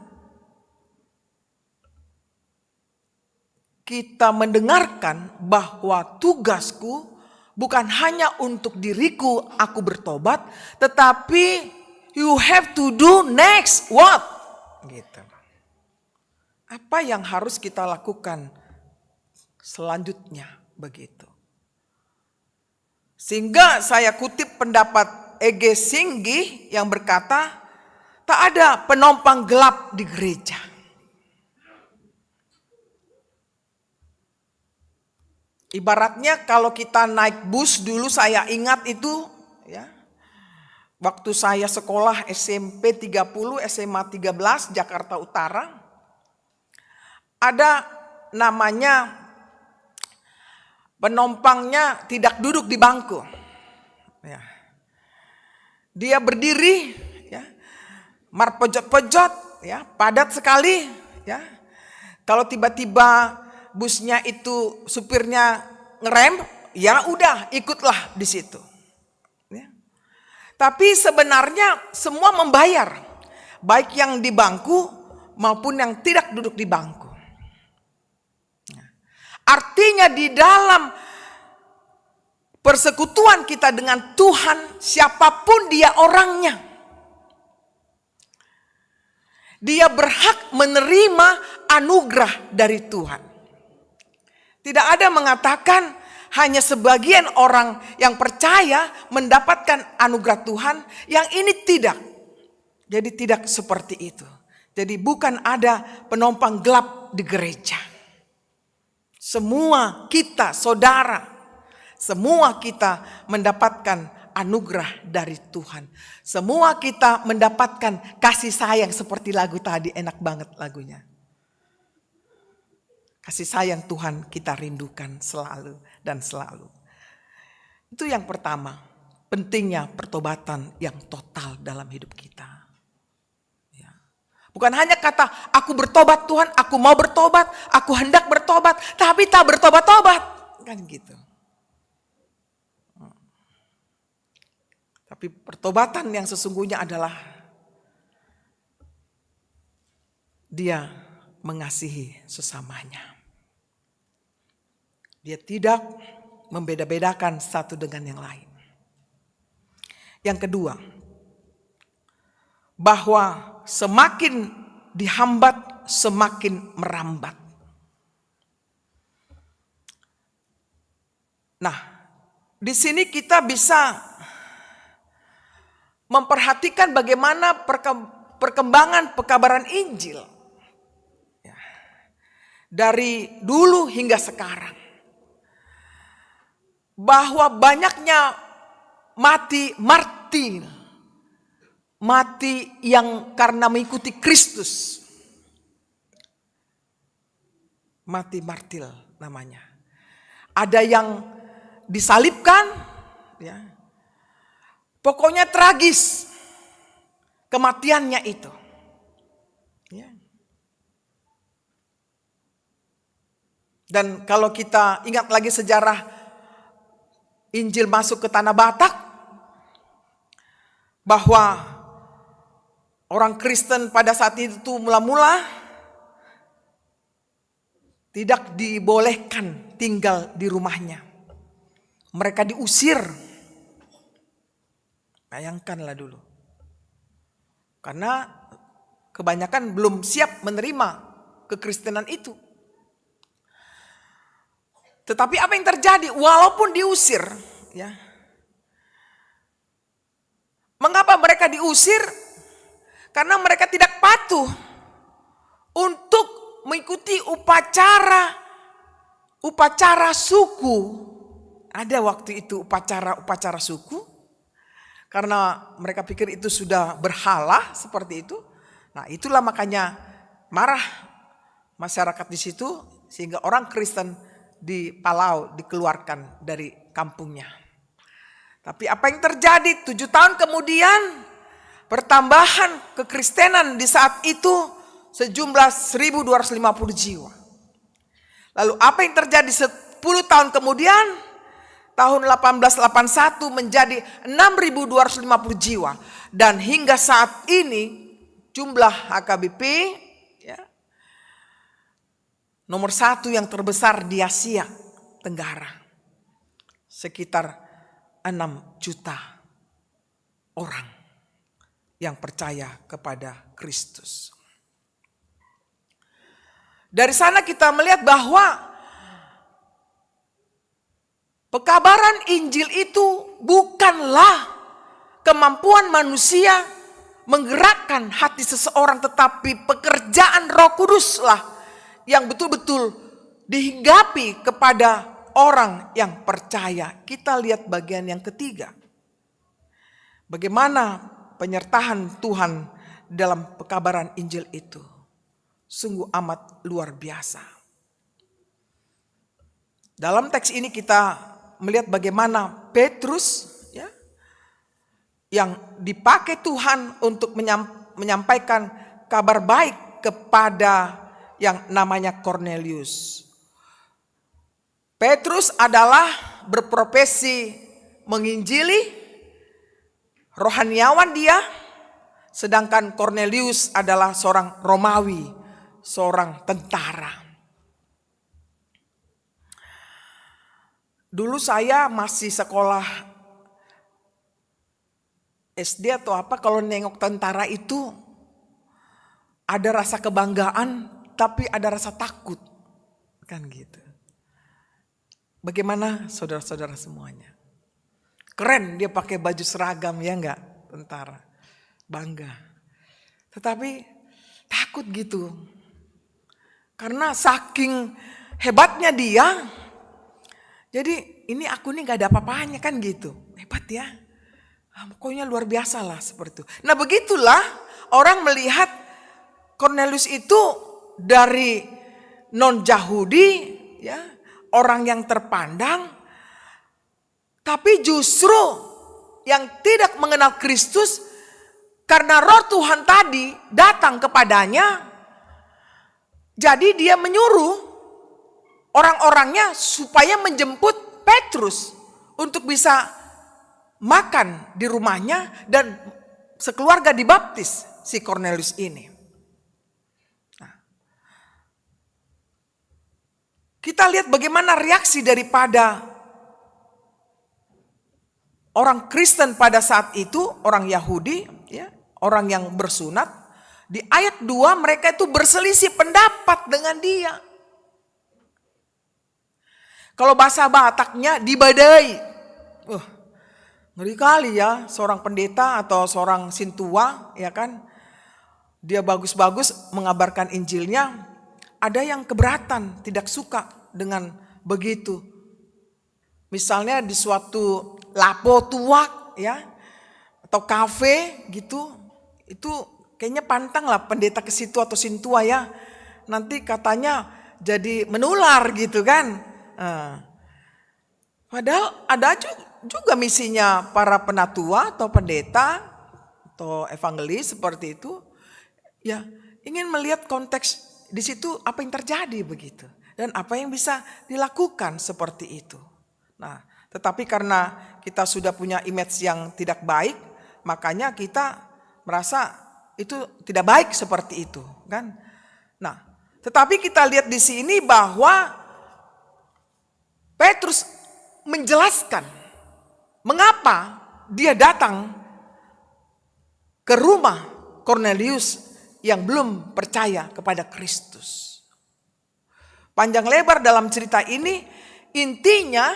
kita mendengarkan bahwa tugasku bukan hanya untuk diriku aku bertobat, tetapi you have to do next what? Gitu. Apa yang harus kita lakukan selanjutnya begitu. Sehingga saya kutip pendapat E.G. Singgi yang berkata, tak ada penumpang gelap di gereja. Ibaratnya kalau kita naik bus dulu, saya ingat itu ya. Waktu saya sekolah SMP 30, SMA 13 Jakarta Utara, ada namanya penumpangnya tidak duduk di bangku. Ya. Dia berdiri, ya, marpojot-pojot, ya, padat sekali. Ya. Kalau tiba-tiba busnya itu supirnya ngerem, ya udah ikutlah di situ. Ya. Tapi sebenarnya semua membayar, baik yang di bangku maupun yang tidak duduk di bangku. Artinya di dalam persekutuan kita dengan Tuhan, siapapun dia orangnya, dia berhak menerima anugerah dari Tuhan. Tidak ada mengatakan hanya sebagian orang yang percaya mendapatkan anugerah Tuhan, yang ini tidak. Jadi tidak seperti itu. Jadi bukan ada penumpang gelap di gereja. Semua kita saudara, semua kita mendapatkan anugerah dari Tuhan. Semua kita mendapatkan kasih sayang seperti lagu tadi, enak banget lagunya. Kasih sayang Tuhan kita rindukan selalu dan selalu. Itu yang pertama, pentingnya pertobatan yang total dalam hidup kita. Ya. Bukan hanya kata, aku bertobat Tuhan, aku mau bertobat, aku hendak bertobat, tapi tak bertobat-tobat. Kan gitu. Tapi pertobatan yang sesungguhnya adalah dia mengasihi sesamanya. Dia tidak membeda-bedakan satu dengan yang lain. Yang kedua, bahwa semakin dihambat, semakin merambat. Nah, di sini kita bisa memperhatikan bagaimana perkembangan pekabaran Injil ya, dari dulu hingga sekarang. Bahwa banyaknya mati martir, mati yang karena mengikuti Kristus. mati martir namanya. Ada yang disalibkan, ya. Pokoknya tragis kematiannya itu. Ya. Dan kalau kita ingat lagi sejarah Injil masuk ke tanah Batak, bahwa orang Kristen pada saat itu mula-mula tidak dibolehkan tinggal di rumahnya. Mereka diusir. Bayangkanlah dulu. Karena kebanyakan belum siap menerima kekristenan itu. Tetapi apa yang terjadi? Walaupun diusir, ya. Mengapa mereka diusir? Karena mereka tidak patuh untuk mengikuti upacara suku. Ada waktu itu upacara suku. Karena mereka pikir itu sudah berhala seperti itu. Nah, itulah makanya marah masyarakat di situ sehingga orang Kristen di Palau dikeluarkan dari kampungnya. Tapi apa yang terjadi 7 tahun kemudian, pertambahan kekristenan di saat itu sejumlah 1.250 jiwa. Lalu apa yang terjadi 10 tahun kemudian, tahun 1881 menjadi 6.250 jiwa. Dan hingga saat ini jumlah HKBP ya, nomor 1 yang terbesar di Asia Tenggara. Sekitar 6 juta orang yang percaya kepada Kristus. Dari sana kita melihat bahwa pekabaran Injil itu bukanlah kemampuan manusia menggerakkan hati seseorang, tetapi pekerjaan Roh Kuduslah yang betul-betul dihinggapi kepada orang yang percaya. Kita lihat bagian yang ketiga. Bagaimana penyertaan Tuhan dalam pekabaran Injil itu. Sungguh amat luar biasa. Dalam teks ini kita melihat bagaimana Petrus ya, yang dipakai Tuhan untuk menyampaikan kabar baik kepada yang namanya Kornelius. Petrus adalah berprofesi menginjili, rohaniawan dia, sedangkan Kornelius adalah seorang Romawi, seorang tentara. Dulu saya masih sekolah SD atau apa, kalau nengok tentara itu ada rasa kebanggaan, tapi ada rasa takut, kan gitu. Bagaimana saudara-saudara semuanya? Keren dia pakai baju seragam ya enggak, tentara. Bangga. Tetapi takut gitu. Karena saking hebatnya dia. Jadi ini aku nih gak ada apa-apanya kan gitu. Hebat ya. Pokoknya luar biasa lah seperti itu. Nah begitulah orang melihat Kornelius itu dari non-Yahudi ya. Orang yang terpandang, tapi justru yang tidak mengenal Kristus, karena roh Tuhan tadi datang kepadanya, jadi dia menyuruh orang-orangnya supaya menjemput Petrus untuk bisa makan di rumahnya dan sekeluarga dibaptis si Kornelius ini. Kita lihat bagaimana reaksi daripada orang Kristen pada saat itu, orang Yahudi, ya, orang yang bersunat. Di ayat 2 mereka itu berselisih pendapat dengan dia. Kalau bahasa Bataknya dibadai. Ngeri kali ya seorang pendeta atau seorang sintua, ya kan. Dia bagus-bagus mengabarkan Injilnya. Ada yang keberatan, tidak suka dengan begitu. Misalnya di suatu lapo tuak ya, atau kafe gitu, itu kayaknya pantang lah pendeta ke situ atau sintua ya. Nanti katanya jadi menular gitu kan. Padahal ada juga misinya para penatua atau pendeta atau evangelis seperti itu. Ya, ingin melihat konteks di situ apa yang terjadi begitu. Dan apa yang bisa dilakukan seperti itu. Nah, tetapi karena kita sudah punya image yang tidak baik, makanya kita merasa itu tidak baik seperti itu, kan? Nah, tetapi kita lihat di sini bahwa Petrus menjelaskan mengapa dia datang ke rumah Kornelius yang belum percaya kepada Kristus. Panjang lebar dalam cerita ini, intinya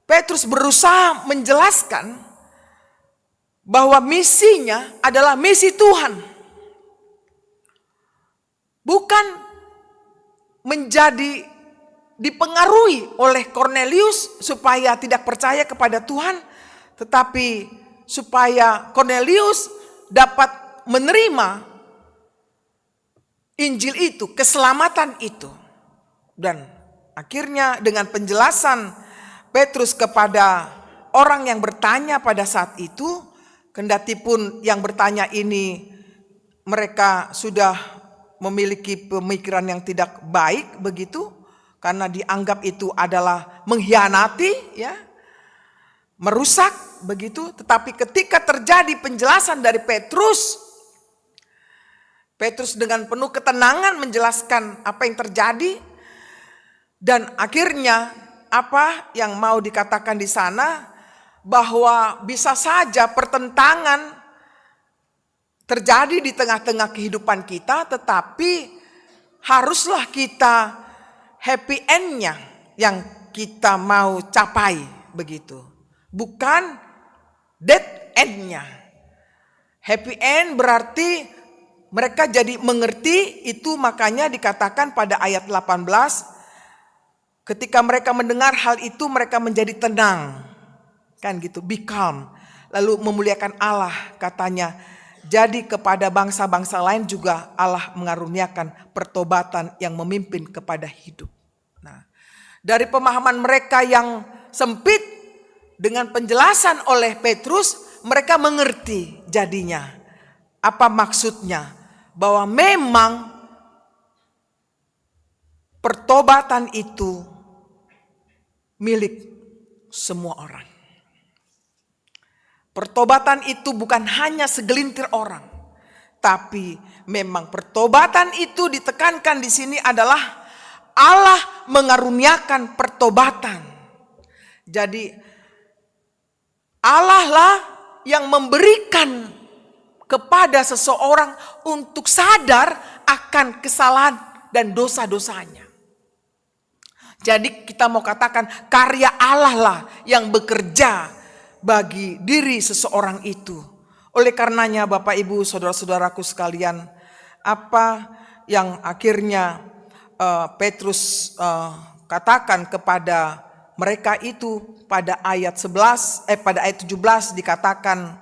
Petrus berusaha menjelaskan bahwa misinya adalah misi Tuhan. Bukan menjadi dipengaruhi oleh Kornelius supaya tidak percaya kepada Tuhan, tetapi supaya Kornelius dapat menerima Injil itu, keselamatan itu. Dan akhirnya dengan penjelasan Petrus kepada orang yang bertanya pada saat itu, kendati pun yang bertanya ini mereka sudah memiliki pemikiran yang tidak baik begitu, karena dianggap itu adalah mengkhianati, ya, merusak begitu. Tetapi ketika terjadi penjelasan dari Petrus dengan penuh ketenangan menjelaskan apa yang terjadi, dan akhirnya apa yang mau dikatakan di sana, bahwa bisa saja pertentangan terjadi di tengah-tengah kehidupan kita, tetapi haruslah kita happy end-nya yang kita mau capai begitu. Bukan dead end-nya. Happy end berarti mereka jadi mengerti, itu makanya dikatakan pada ayat 18, ketika mereka mendengar hal itu mereka menjadi tenang. Kan gitu, be calm. Lalu memuliakan Allah, katanya. Jadi kepada bangsa-bangsa lain juga Allah mengaruniakan pertobatan yang memimpin kepada hidup. Nah, dari pemahaman mereka yang sempit dengan penjelasan oleh Petrus, mereka mengerti jadinya. Apa maksudnya? Bahwa memang pertobatan itu milik semua orang. Pertobatan itu bukan hanya segelintir orang, tapi memang pertobatan itu ditekankan di sini adalah Allah mengaruniakan pertobatan. Jadi Allah lah yang memberikan kepada seseorang untuk sadar akan kesalahan dan dosa-dosanya. Jadi kita mau katakan karya Allah lah yang bekerja bagi diri seseorang itu. Oleh karenanya Bapak Ibu saudara-saudaraku sekalian, apa yang akhirnya Petrus katakan kepada mereka itu pada ayat 17 dikatakan,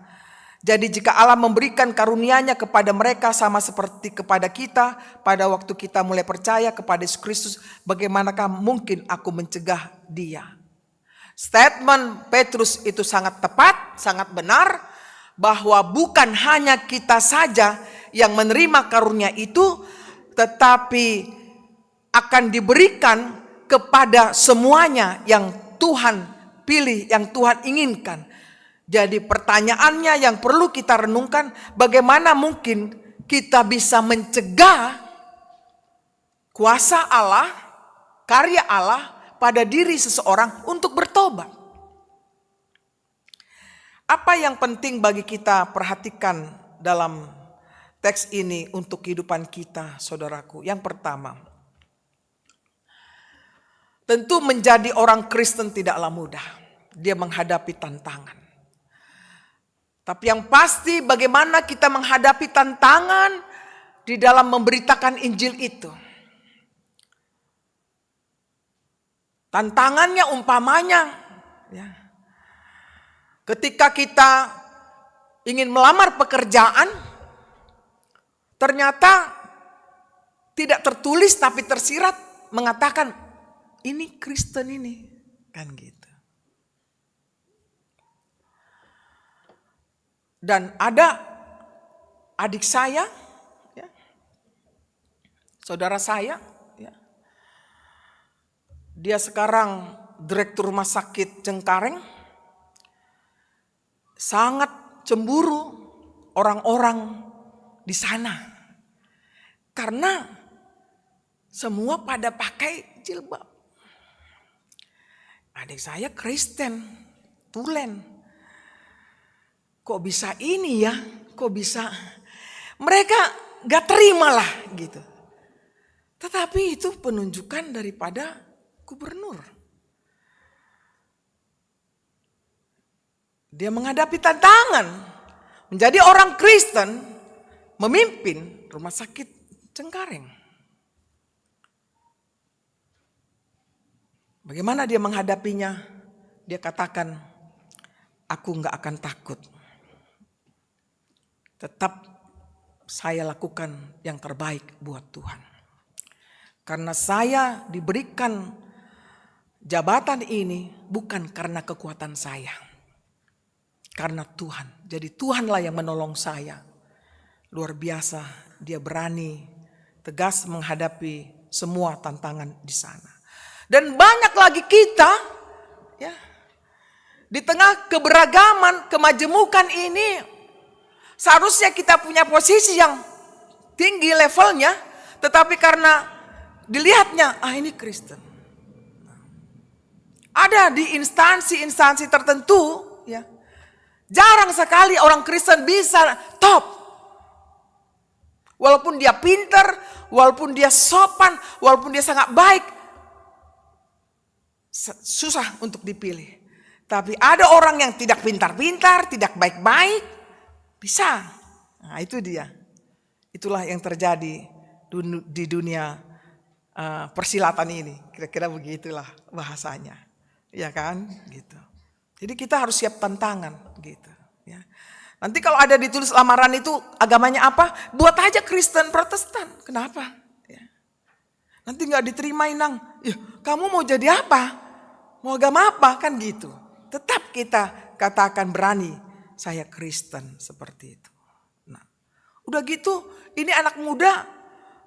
jadi jika Allah memberikan karunia-Nya kepada mereka sama seperti kepada kita pada waktu kita mulai percaya kepada Yesus Kristus, bagaimanakah mungkin aku mencegah dia? Statement Petrus itu sangat tepat, sangat benar, bahwa bukan hanya kita saja yang menerima karunia itu, tetapi akan diberikan kepada semuanya yang Tuhan pilih, yang Tuhan inginkan. Jadi pertanyaannya yang perlu kita renungkan, bagaimana mungkin kita bisa mencegah kuasa Allah, karya Allah pada diri seseorang untuk bertobat. Apa yang penting bagi kita perhatikan dalam teks ini untuk kehidupan kita, saudaraku? Yang pertama, tentu menjadi orang Kristen tidaklah mudah. Dia menghadapi tantangan. Tapi yang pasti bagaimana kita menghadapi tantangan di dalam memberitakan Injil itu. Tantangannya umpamanya, ya, ketika kita ingin melamar pekerjaan, ternyata tidak tertulis tapi tersirat mengatakan ini Kristen ini, kan gitu. Dan ada adik saya, ya, saudara saya, ya, dia sekarang direktur rumah sakit Cengkareng, sangat cemburu orang-orang di sana karena semua pada pakai jilbab. Adik saya Kristen, tulen. Kok bisa ini ya? Kok bisa? Mereka gak terima lah gitu. Tetapi itu penunjukan daripada gubernur. Dia menghadapi tantangan menjadi orang Kristen, memimpin rumah sakit Cengkareng. Bagaimana dia menghadapinya? Dia katakan, aku gak akan takut. Tetap saya lakukan yang terbaik buat Tuhan. Karena saya diberikan jabatan ini bukan karena kekuatan saya. Karena Tuhan. Jadi Tuhanlah yang menolong saya. Luar biasa, dia berani tegas menghadapi semua tantangan di sana. Dan banyak lagi kita, ya, di tengah keberagaman, kemajemukan ini, seharusnya kita punya posisi yang tinggi levelnya, tetapi karena dilihatnya, ini Kristen. Ada di instansi-instansi tertentu, ya, jarang sekali orang Kristen bisa top. Walaupun dia pintar, walaupun dia sopan, walaupun dia sangat baik, susah untuk dipilih. Tapi ada orang yang tidak pintar-pintar, tidak baik-baik, bisa. Nah itu dia. Itulah yang terjadi di dunia persilatan ini. Kira-kira begitulah bahasanya. Ya kan? Gitu. Jadi kita harus siap tantangan gitu. Ya. Nanti kalau ada ditulis lamaran itu agamanya apa? Buat aja Kristen Protestan. Kenapa? Ya. Nanti gak diterima Inang. Ya, kamu mau jadi apa? Mau agama apa? Kan gitu. Tetap kita katakan berani. Saya Kristen seperti itu. Nah, udah gitu, ini anak muda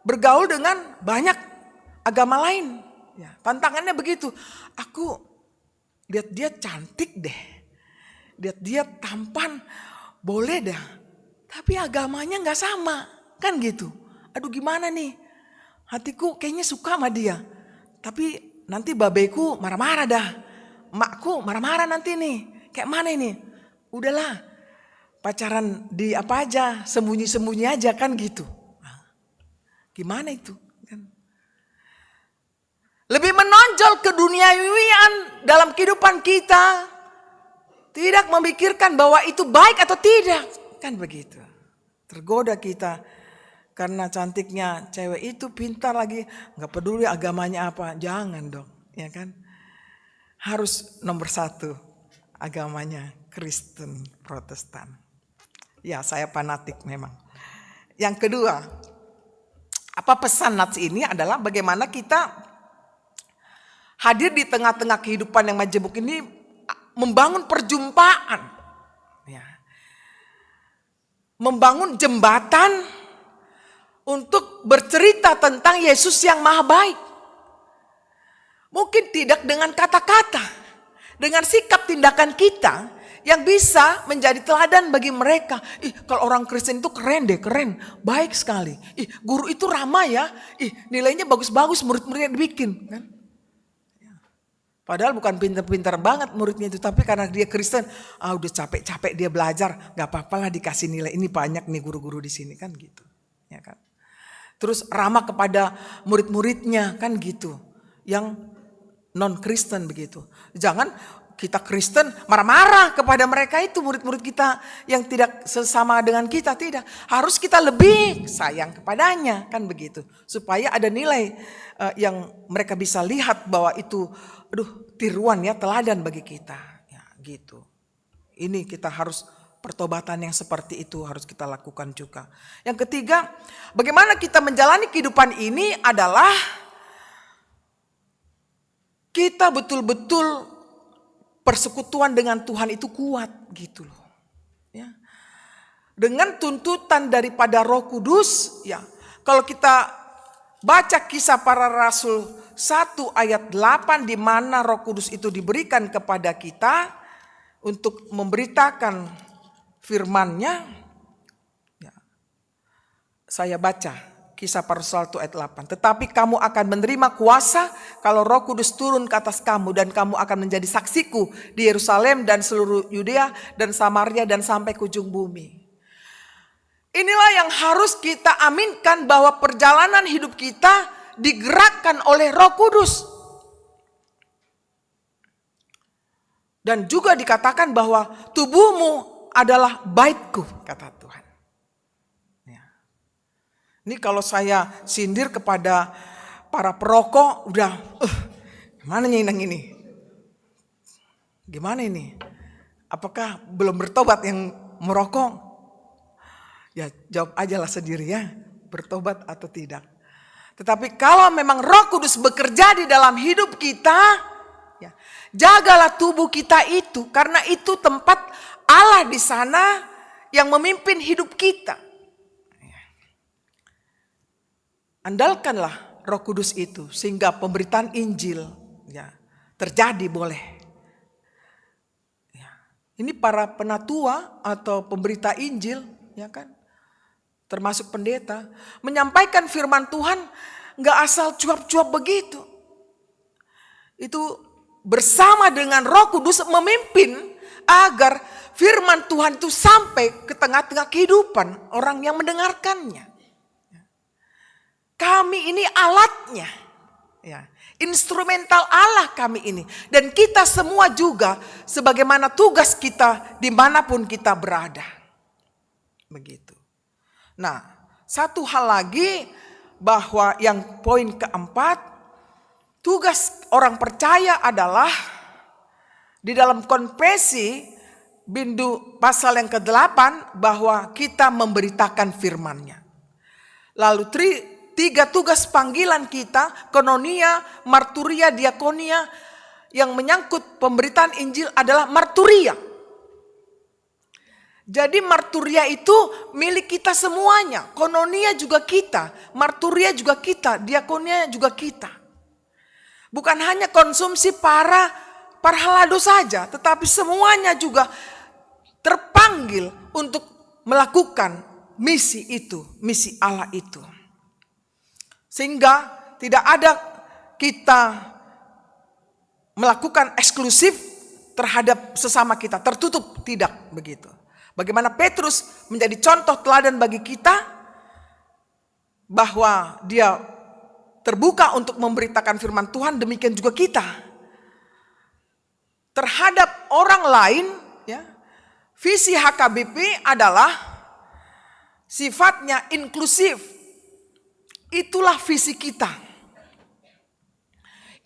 bergaul dengan banyak agama lain. Ya, tantangannya begitu. Aku lihat dia cantik deh, lihat dia tampan, boleh dah. Tapi agamanya nggak sama, kan gitu. Aduh gimana nih? Hatiku kayaknya suka sama dia. Tapi nanti babeku marah-marah dah. Emakku marah-marah nanti nih. Kayak mana ini? Udahlah, pacaran di apa aja, sembunyi-sembunyi aja kan gitu. Gimana itu? Lebih menonjol keduniawian dalam kehidupan kita. Tidak memikirkan bahwa itu baik atau tidak. Kan begitu. Tergoda kita. Karena cantiknya cewek itu pintar lagi. Gak peduli agamanya apa. Jangan dong. Ya kan? Harus nomor 1. Agamanya Kristen Protestan. Ya saya fanatik memang. Yang kedua. Apa pesan Nats ini adalah bagaimana kita hadir di tengah-tengah kehidupan yang majemuk ini, membangun perjumpaan. Ya. Membangun jembatan untuk bercerita tentang Yesus yang maha baik. Mungkin tidak dengan kata-kata, dengan sikap tindakan kita yang bisa menjadi teladan bagi mereka. Kalau orang Kristen itu keren deh, keren, baik sekali. Guru itu ramah ya, nilainya bagus-bagus, murid-muridnya dibikin. Kan? Padahal bukan pintar-pintar banget muridnya itu. Tapi karena dia Kristen, udah capek-capek dia belajar. Gak apa-apa lah dikasih nilai. Ini banyak nih guru-guru di sini kan gitu. Ya kan? Terus ramah kepada murid-muridnya kan gitu. Yang non-Kristen begitu. Jangan kita Kristen marah-marah kepada mereka itu. Murid-murid kita yang tidak sesama dengan kita. Tidak. Harus kita lebih sayang kepadanya kan begitu. Supaya ada nilai yang mereka bisa lihat bahwa itu tiruan ya, teladan bagi kita. Ya, gitu. Ini kita harus pertobatan yang seperti itu harus kita lakukan juga. Yang ketiga, bagaimana kita menjalani kehidupan ini adalah kita betul-betul persekutuan dengan Tuhan itu kuat gitu loh. Ya. Dengan tuntutan daripada Roh Kudus, ya. Kalau kita baca Kisah Para Rasul 1 ayat 8 di mana Roh Kudus itu diberikan kepada kita untuk memberitakan firman-Nya. Ya. Saya baca Kisah Para Rasul 1 ayat 8. Tetapi kamu akan menerima kuasa kalau Roh Kudus turun ke atas kamu, dan kamu akan menjadi saksiku di Yerusalem dan seluruh Yudea dan Samaria dan sampai ke ujung bumi. Inilah yang harus kita aminkan, bahwa perjalanan hidup kita digerakkan oleh Roh Kudus. Dan juga dikatakan bahwa tubuhmu adalah baitku, kata Tuhan. Ini kalau saya sindir kepada para perokok, udah, gimana nih yang ini? Gimana ini? Apakah belum bertobat yang merokok? Ya jawab aja lah sendiri ya, bertobat atau tidak. Tetapi kalau memang Roh Kudus bekerja di dalam hidup kita, ya, jagalah tubuh kita itu, karena itu tempat Allah di sana yang memimpin hidup kita. Andalkanlah Roh Kudus itu sehingga pemberitaan Injil, ya, terjadi boleh. Ya. Ini para penatua atau pemberita Injil, ya kan, termasuk pendeta, menyampaikan firman Tuhan nggak asal cuap-cuap begitu. Itu bersama dengan Roh Kudus memimpin agar firman Tuhan itu sampai ke tengah-tengah kehidupan orang yang mendengarkannya. Kami ini alatnya, ya, instrumental Allah kami ini. Dan kita semua juga sebagaimana tugas kita dimanapun kita berada. Begitu. Nah, satu hal lagi, bahwa yang poin keempat, tugas orang percaya adalah di dalam konfesi bindu pasal yang ke-8 bahwa kita memberitakan firman-Nya. Lalu tiga tugas panggilan kita, koinonia, marturia, diakonia, yang menyangkut pemberitaan Injil adalah marturia. Jadi marturia itu milik kita semuanya. Koinonia juga kita, marturia juga kita, diakonia juga kita. Bukan hanya konsumsi para halado saja, tetapi semuanya juga terpanggil untuk melakukan misi itu, misi Allah itu. Sehingga tidak ada kita melakukan eksklusif terhadap sesama kita, tertutup, tidak begitu. Bagaimana Petrus menjadi contoh teladan bagi kita, bahwa dia terbuka untuk memberitakan firman Tuhan, demikian juga kita. Terhadap orang lain, ya, visi HKBP adalah sifatnya inklusif. Itulah visi kita.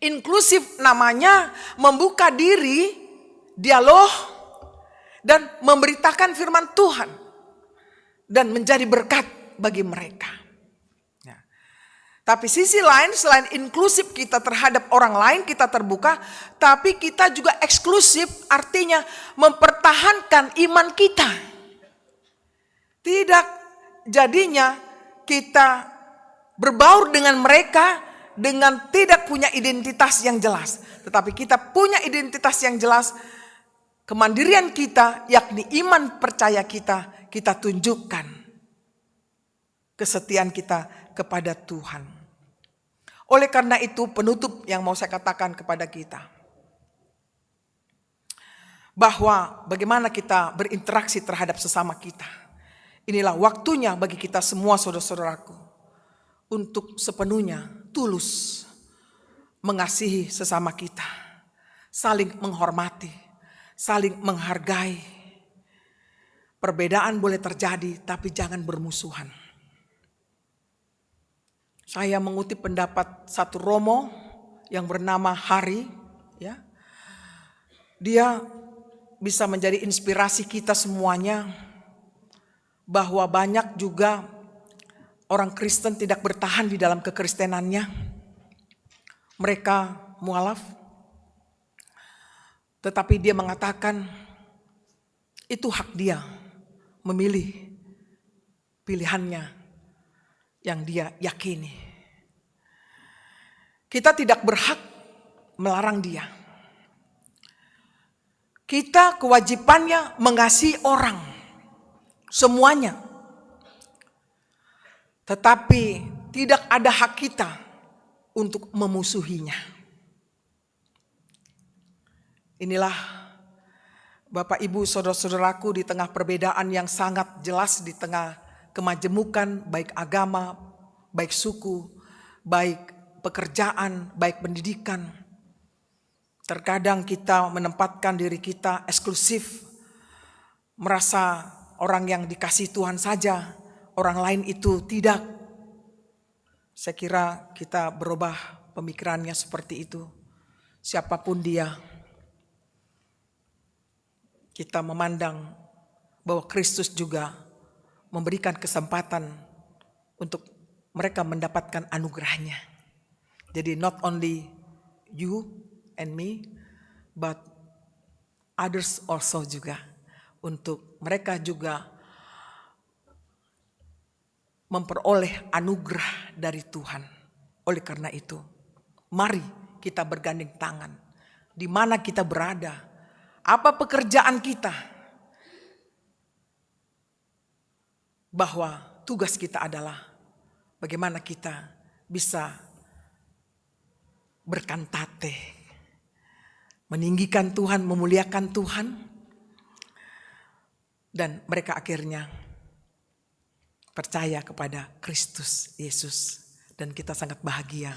Inklusif namanya membuka diri, dialog, dan memberitakan firman Tuhan. Dan menjadi berkat bagi mereka. Ya. Tapi sisi lain, selain inklusif kita terhadap orang lain, kita terbuka. Tapi kita juga eksklusif, artinya mempertahankan iman kita. Tidak jadinya kita berbaur dengan mereka dengan tidak punya identitas yang jelas. Tetapi kita punya identitas yang jelas. Kemandirian kita, yakni iman percaya kita, kita tunjukkan. Kesetiaan kita kepada Tuhan. Oleh karena itu, penutup yang mau saya katakan kepada kita, bahwa bagaimana kita berinteraksi terhadap sesama kita. Inilah waktunya bagi kita semua, saudara-saudaraku, untuk sepenuhnya tulus mengasihi sesama kita, saling menghormati, saling menghargai. Perbedaan boleh terjadi, tapi jangan bermusuhan. Saya mengutip pendapat satu Romo yang bernama Hari, ya. Dia bisa menjadi inspirasi kita semuanya, bahwa banyak juga orang Kristen tidak bertahan di dalam kekristenannya. Mereka mualaf, Tetapi dia mengatakan itu hak dia memilih pilihannya yang dia yakini. Kita tidak berhak melarang dia. Kita kewajibannya mengasihi orang, semuanya. Tetapi tidak ada hak kita untuk memusuhinya. Inilah Bapak Ibu saudara-saudaraku, di tengah perbedaan yang sangat jelas, di tengah kemajemukan baik agama, baik suku, baik pekerjaan, baik pendidikan. Terkadang kita menempatkan diri kita eksklusif, merasa orang yang dikasih Tuhan saja, orang lain itu tidak. Saya kira kita berubah pemikirannya seperti itu. Siapapun dia, kita memandang bahwa Kristus juga memberikan kesempatan untuk mereka mendapatkan anugerahnya. Jadi not only you and me, but others also juga. Untuk mereka juga memperoleh anugerah dari Tuhan. Oleh karena itu, mari kita bergandeng tangan. Di mana kita berada, apa pekerjaan kita, bahwa tugas kita adalah bagaimana kita bisa berkantate, meninggikan Tuhan, memuliakan Tuhan, dan mereka akhirnya percaya kepada Kristus Yesus. Dan kita sangat bahagia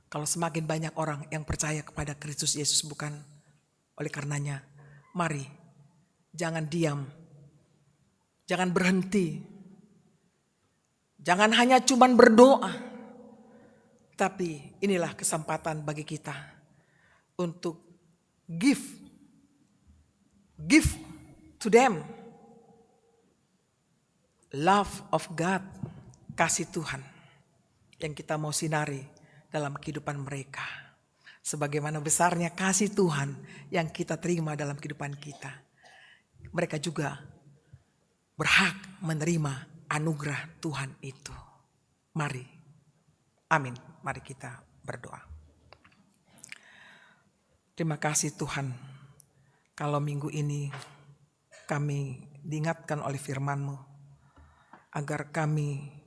kalau semakin banyak orang yang percaya kepada Kristus Yesus. Bukan oleh karenanya, mari jangan diam, jangan berhenti, jangan hanya cuman berdoa, tapi inilah kesempatan bagi kita untuk give to them love of God, kasih Tuhan yang kita mau sinari dalam kehidupan mereka. Sebagaimana besarnya kasih Tuhan yang kita terima dalam kehidupan kita, mereka juga berhak menerima anugerah Tuhan itu. Mari, amin. Mari kita berdoa. Terima kasih Tuhan, kalau minggu ini kami diingatkan oleh firman-Mu, agar kami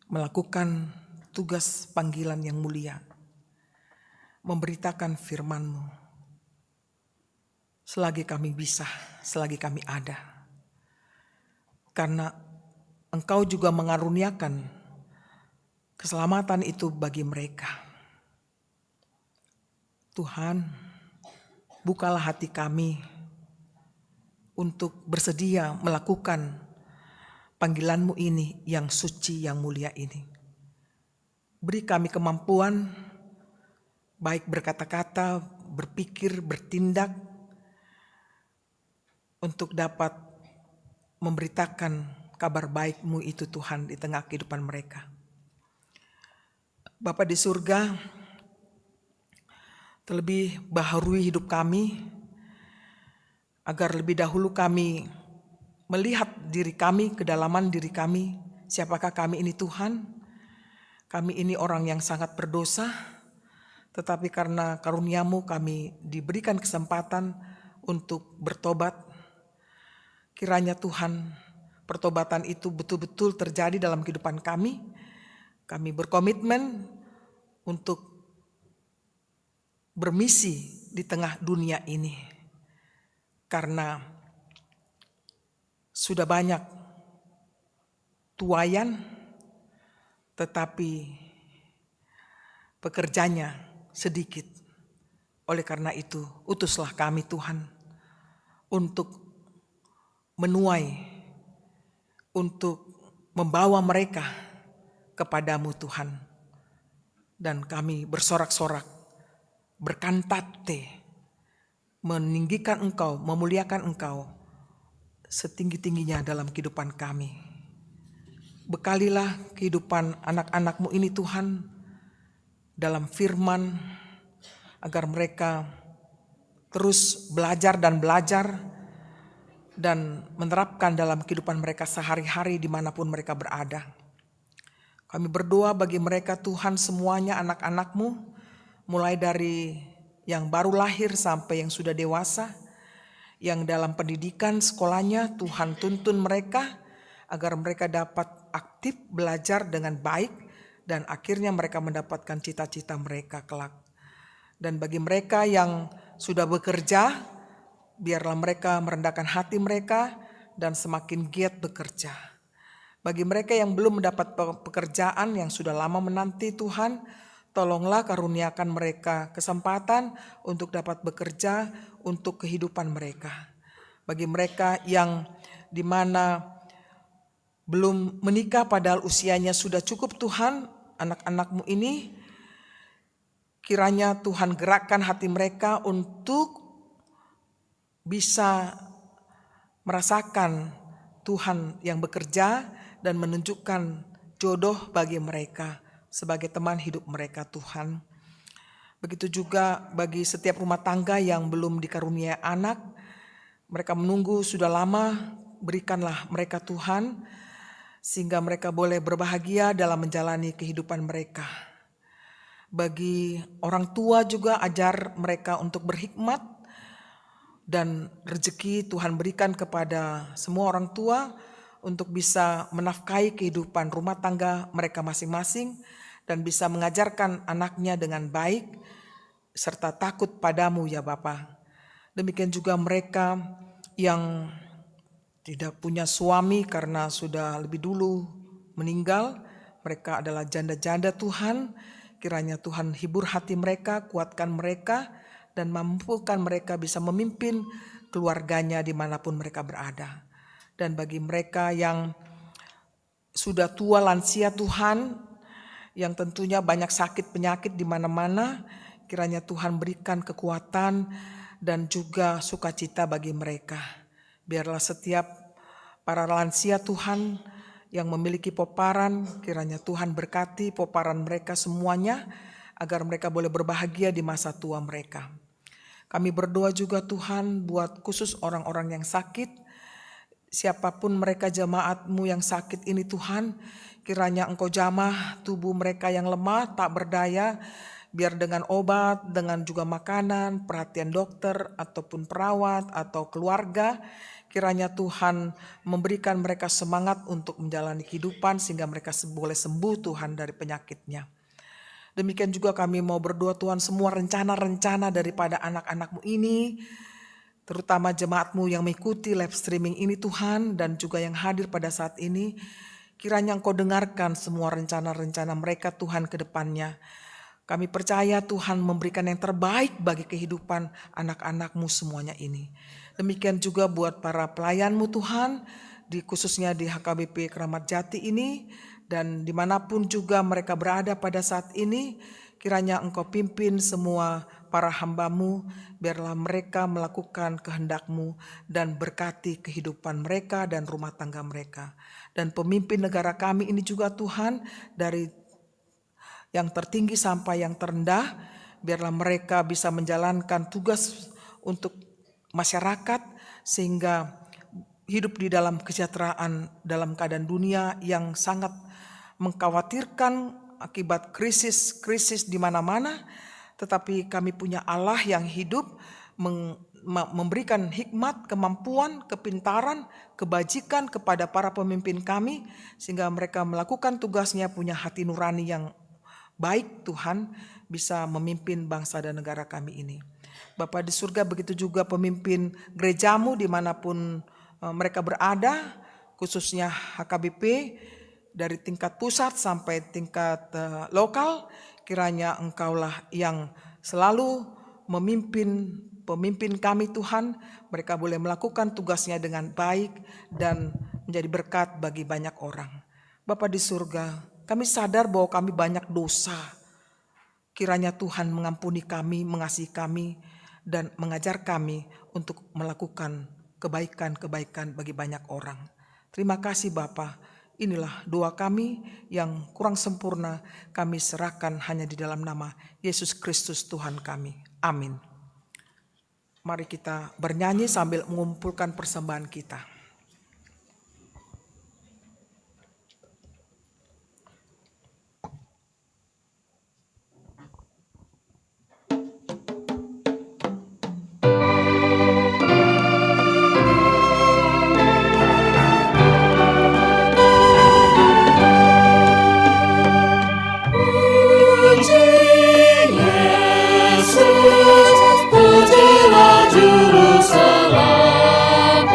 melakukan tugas panggilan yang mulia, memberitakan firman-Mu selagi kami bisa, selagi kami ada. Karena Engkau juga mengaruniakan keselamatan itu bagi mereka. Tuhan, bukalah hati kami untuk bersedia melakukan panggilan-Mu ini yang suci, yang mulia ini. Beri kami kemampuan, baik berkata-kata, berpikir, bertindak, untuk dapat memberitakan kabar baik-Mu itu Tuhan di tengah kehidupan mereka. Bapa di surga, terlebih baharui hidup kami, agar lebih dahulu kami melihat diri kami, kedalaman diri kami, siapakah kami ini Tuhan. Kami ini orang yang sangat berdosa, tetapi karena karunia-Mu kami diberikan kesempatan untuk bertobat. Kiranya Tuhan, pertobatan itu betul-betul terjadi dalam kehidupan kami. Kami berkomitmen untuk bermisi di tengah dunia ini. Karena sudah banyak tuayan, tetapi pekerjanya sedikit. Oleh karena itu, utuslah kami Tuhan untuk menuai, untuk membawa mereka kepadamu Tuhan. Dan kami bersorak-sorak, berkantate, meninggikan Engkau, memuliakan Engkau setinggi-tingginya dalam kehidupan kami. Bekalilah kehidupan anak-anak-Mu ini Tuhan dalam firman, agar mereka terus belajar dan menerapkan dalam kehidupan mereka sehari-hari dimanapun mereka berada. Kami berdoa bagi mereka Tuhan semuanya anak-anak-Mu, mulai dari yang baru lahir sampai yang sudah dewasa, yang dalam pendidikan sekolahnya Tuhan tuntun mereka agar mereka dapat aktif belajar dengan baik dan akhirnya mereka mendapatkan cita-cita mereka kelak. Dan bagi mereka yang sudah bekerja, biarlah mereka merendahkan hati mereka dan semakin giat bekerja. Bagi mereka yang belum mendapat pekerjaan yang sudah lama menanti Tuhan, tolonglah karuniakan mereka kesempatan untuk dapat bekerja untuk kehidupan mereka. Bagi mereka yang dimana belum menikah padahal usianya sudah cukup Tuhan, anak-anak-Mu ini kiranya Tuhan gerakkan hati mereka untuk bisa merasakan Tuhan yang bekerja dan menunjukkan jodoh bagi mereka sebagai teman hidup mereka Tuhan. Begitu juga bagi setiap rumah tangga yang belum dikaruniai anak, mereka menunggu sudah lama, berikanlah mereka Tuhan sehingga mereka boleh berbahagia dalam menjalani kehidupan mereka. Bagi orang tua juga ajar mereka untuk berhikmat dan rezeki Tuhan berikan kepada semua orang tua untuk bisa menafkahi kehidupan rumah tangga mereka masing-masing dan bisa mengajarkan anaknya dengan baik serta takut padamu ya Bapa. Demikian juga mereka yang tidak punya suami karena sudah lebih dulu meninggal, mereka adalah janda-janda Tuhan. Kiranya Tuhan hibur hati mereka, kuatkan mereka, dan mampukan mereka bisa memimpin keluarganya dimanapun mereka berada. Dan bagi mereka yang sudah tua lansia Tuhan, yang tentunya banyak sakit penyakit di mana-mana, kiranya Tuhan berikan kekuatan dan juga sukacita bagi mereka. Biarlah setiap para lansia Tuhan yang memiliki poparan, kiranya Tuhan berkati poparan mereka semuanya, agar mereka boleh berbahagia di masa tua mereka. Kami berdoa juga Tuhan buat khusus orang-orang yang sakit, siapapun mereka jemaat-Mu yang sakit ini Tuhan, kiranya Engkau jamah tubuh mereka yang lemah, tak berdaya, biar dengan obat, dengan juga makanan, perhatian dokter ataupun perawat atau keluarga, kiranya Tuhan memberikan mereka semangat untuk menjalani kehidupan sehingga mereka boleh sembuh Tuhan dari penyakitnya. Demikian juga kami mau berdoa Tuhan semua rencana-rencana daripada anak-anak-Mu ini, terutama jemaat-Mu yang mengikuti live streaming ini Tuhan dan juga yang hadir pada saat ini, kiranya Engkau dengarkan semua rencana-rencana mereka Tuhan ke depannya. Kami percaya Tuhan memberikan yang terbaik bagi kehidupan anak-anak-Mu semuanya ini. Demikian juga buat para pelayan-Mu Tuhan, khususnya di HKBP Keramat Jati ini, dan dimanapun juga mereka berada pada saat ini, kiranya Engkau pimpin semua para hamba-Mu, biarlah mereka melakukan kehendak-Mu dan berkati kehidupan mereka dan rumah tangga mereka. Dan pemimpin negara kami ini juga Tuhan, dari yang tertinggi sampai yang terendah, biarlah mereka bisa menjalankan tugas untuk masyarakat sehingga hidup di dalam kesejahteraan dalam keadaan dunia yang sangat mengkhawatirkan akibat krisis di mana-mana, tetapi kami punya Allah yang hidup memberikan hikmat, kemampuan, kepintaran, kebajikan kepada para pemimpin kami sehingga mereka melakukan tugasnya punya hati nurani yang baik Tuhan, bisa memimpin bangsa dan negara kami ini. Bapa di surga, begitu juga pemimpin gereja-Mu dimanapun mereka berada, khususnya HKBP dari tingkat pusat sampai tingkat lokal, kiranya Engkaulah yang selalu memimpin pemimpin kami Tuhan, mereka boleh melakukan tugasnya dengan baik dan menjadi berkat bagi banyak orang. Bapa di surga, kami sadar bahwa kami banyak dosa. Kiranya Tuhan mengampuni kami, mengasihi kami, dan mengajar kami untuk melakukan kebaikan-kebaikan bagi banyak orang. Terima kasih Bapa. Inilah doa kami yang kurang sempurna, kami serahkan hanya di dalam nama Yesus Kristus Tuhan kami. Amin. Mari kita bernyanyi sambil mengumpulkan persembahan kita. Puji Yesus, pujilah Juru Selamat.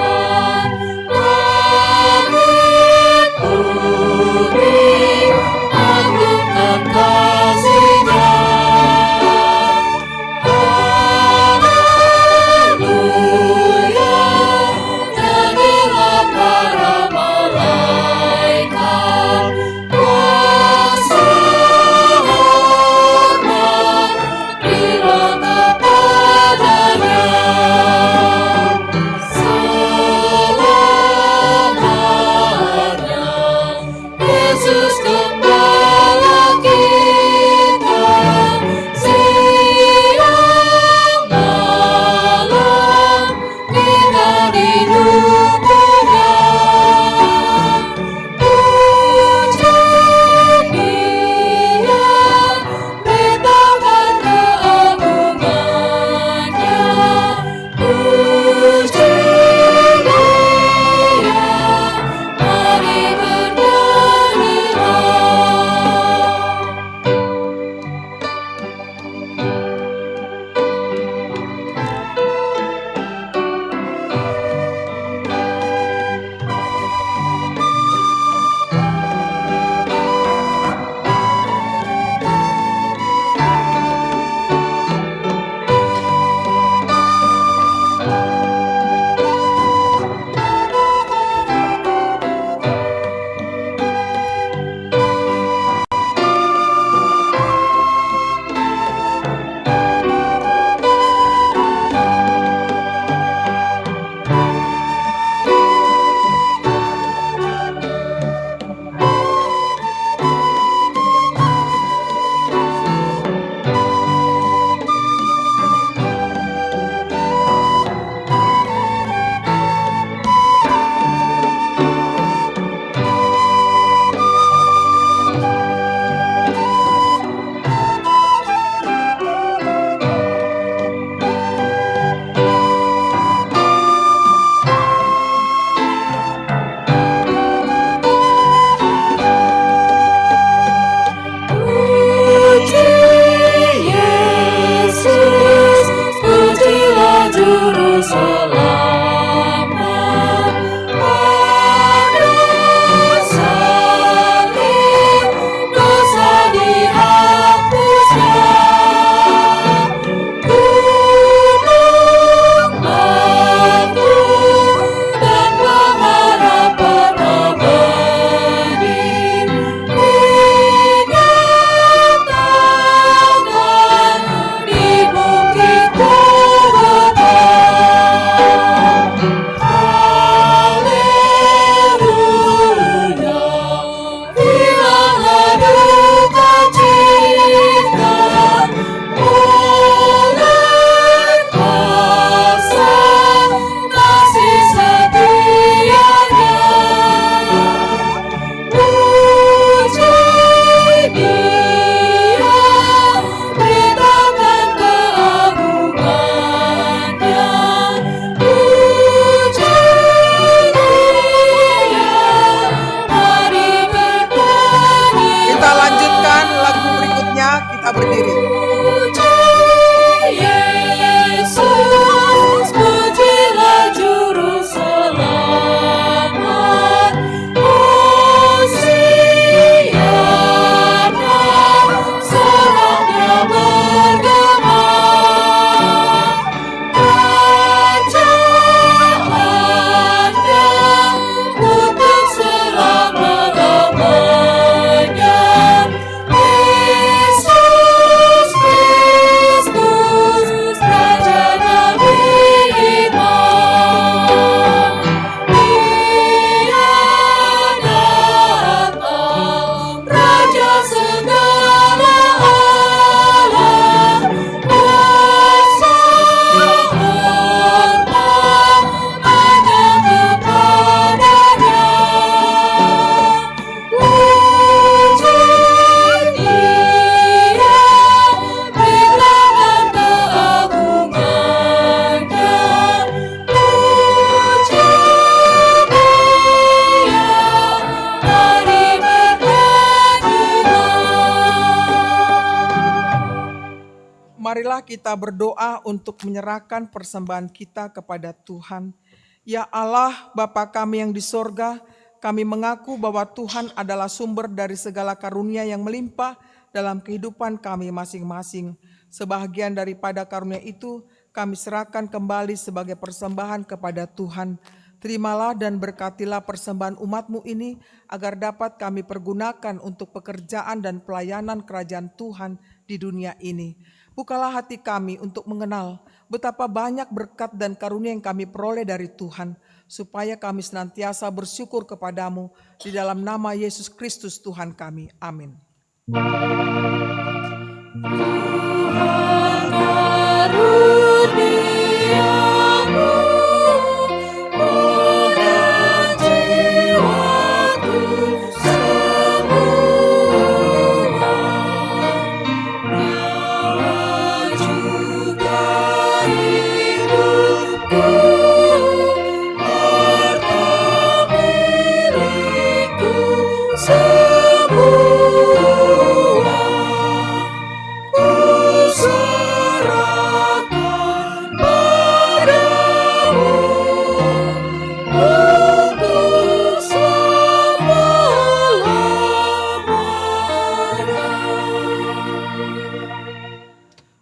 marilah kita berdoa untuk menyerahkan persembahan kita kepada Tuhan. Ya Allah, Bapa kami yang di sorga, kami mengaku bahwa Tuhan adalah sumber dari segala karunia yang melimpah dalam kehidupan kami masing-masing. Sebahagian daripada karunia itu kami serahkan kembali sebagai persembahan kepada Tuhan. Terimalah dan berkatilah persembahan umat-Mu ini agar dapat kami pergunakan untuk pekerjaan dan pelayanan kerajaan Tuhan di dunia ini. Bukalah hati kami untuk mengenal betapa banyak berkat dan karunia yang kami peroleh dari Tuhan, supaya kami senantiasa bersyukur kepadamu di dalam nama Yesus Kristus Tuhan kami. Amin.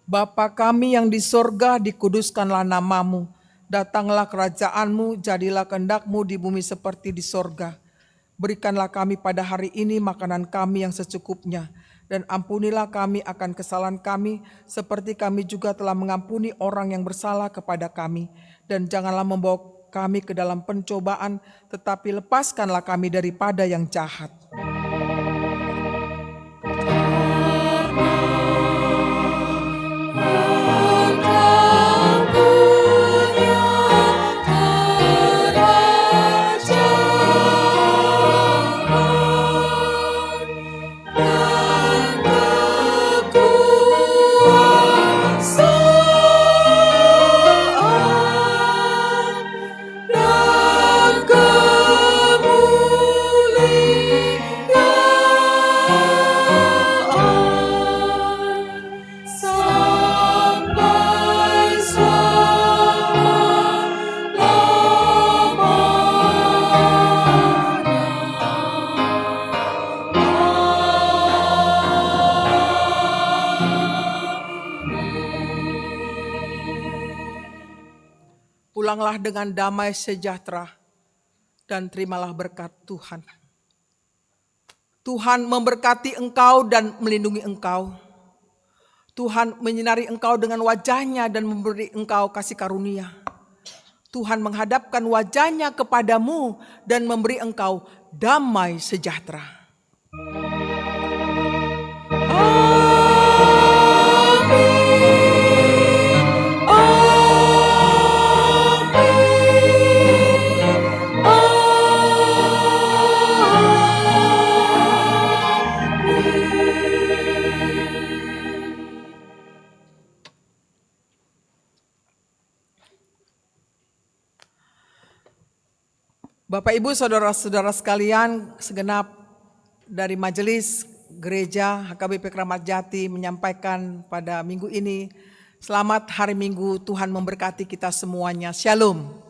Bapa kami yang di sorga, dikuduskanlah namamu. Datanglah kerajaan-Mu, jadilah kehendak-Mu di bumi seperti di sorga. Berikanlah kami pada hari ini makanan kami yang secukupnya. Dan ampunilah kami akan kesalahan kami, seperti kami juga telah mengampuni orang yang bersalah kepada kami. Dan janganlah membawa kami ke dalam pencobaan, tetapi lepaskanlah kami daripada yang jahat. Pulanglah dengan damai sejahtera dan terimalah berkat Tuhan. Tuhan memberkati engkau dan melindungi engkau. Tuhan menyinari engkau dengan wajah-Nya dan memberi engkau kasih karunia. Tuhan menghadapkan wajah-Nya kepadamu dan memberi engkau damai sejahtera. Bapak Ibu saudara-saudara sekalian, segenap dari Majelis Gereja HKBP Keramat Jati menyampaikan pada minggu ini, selamat hari Minggu, Tuhan memberkati kita semuanya. Shalom.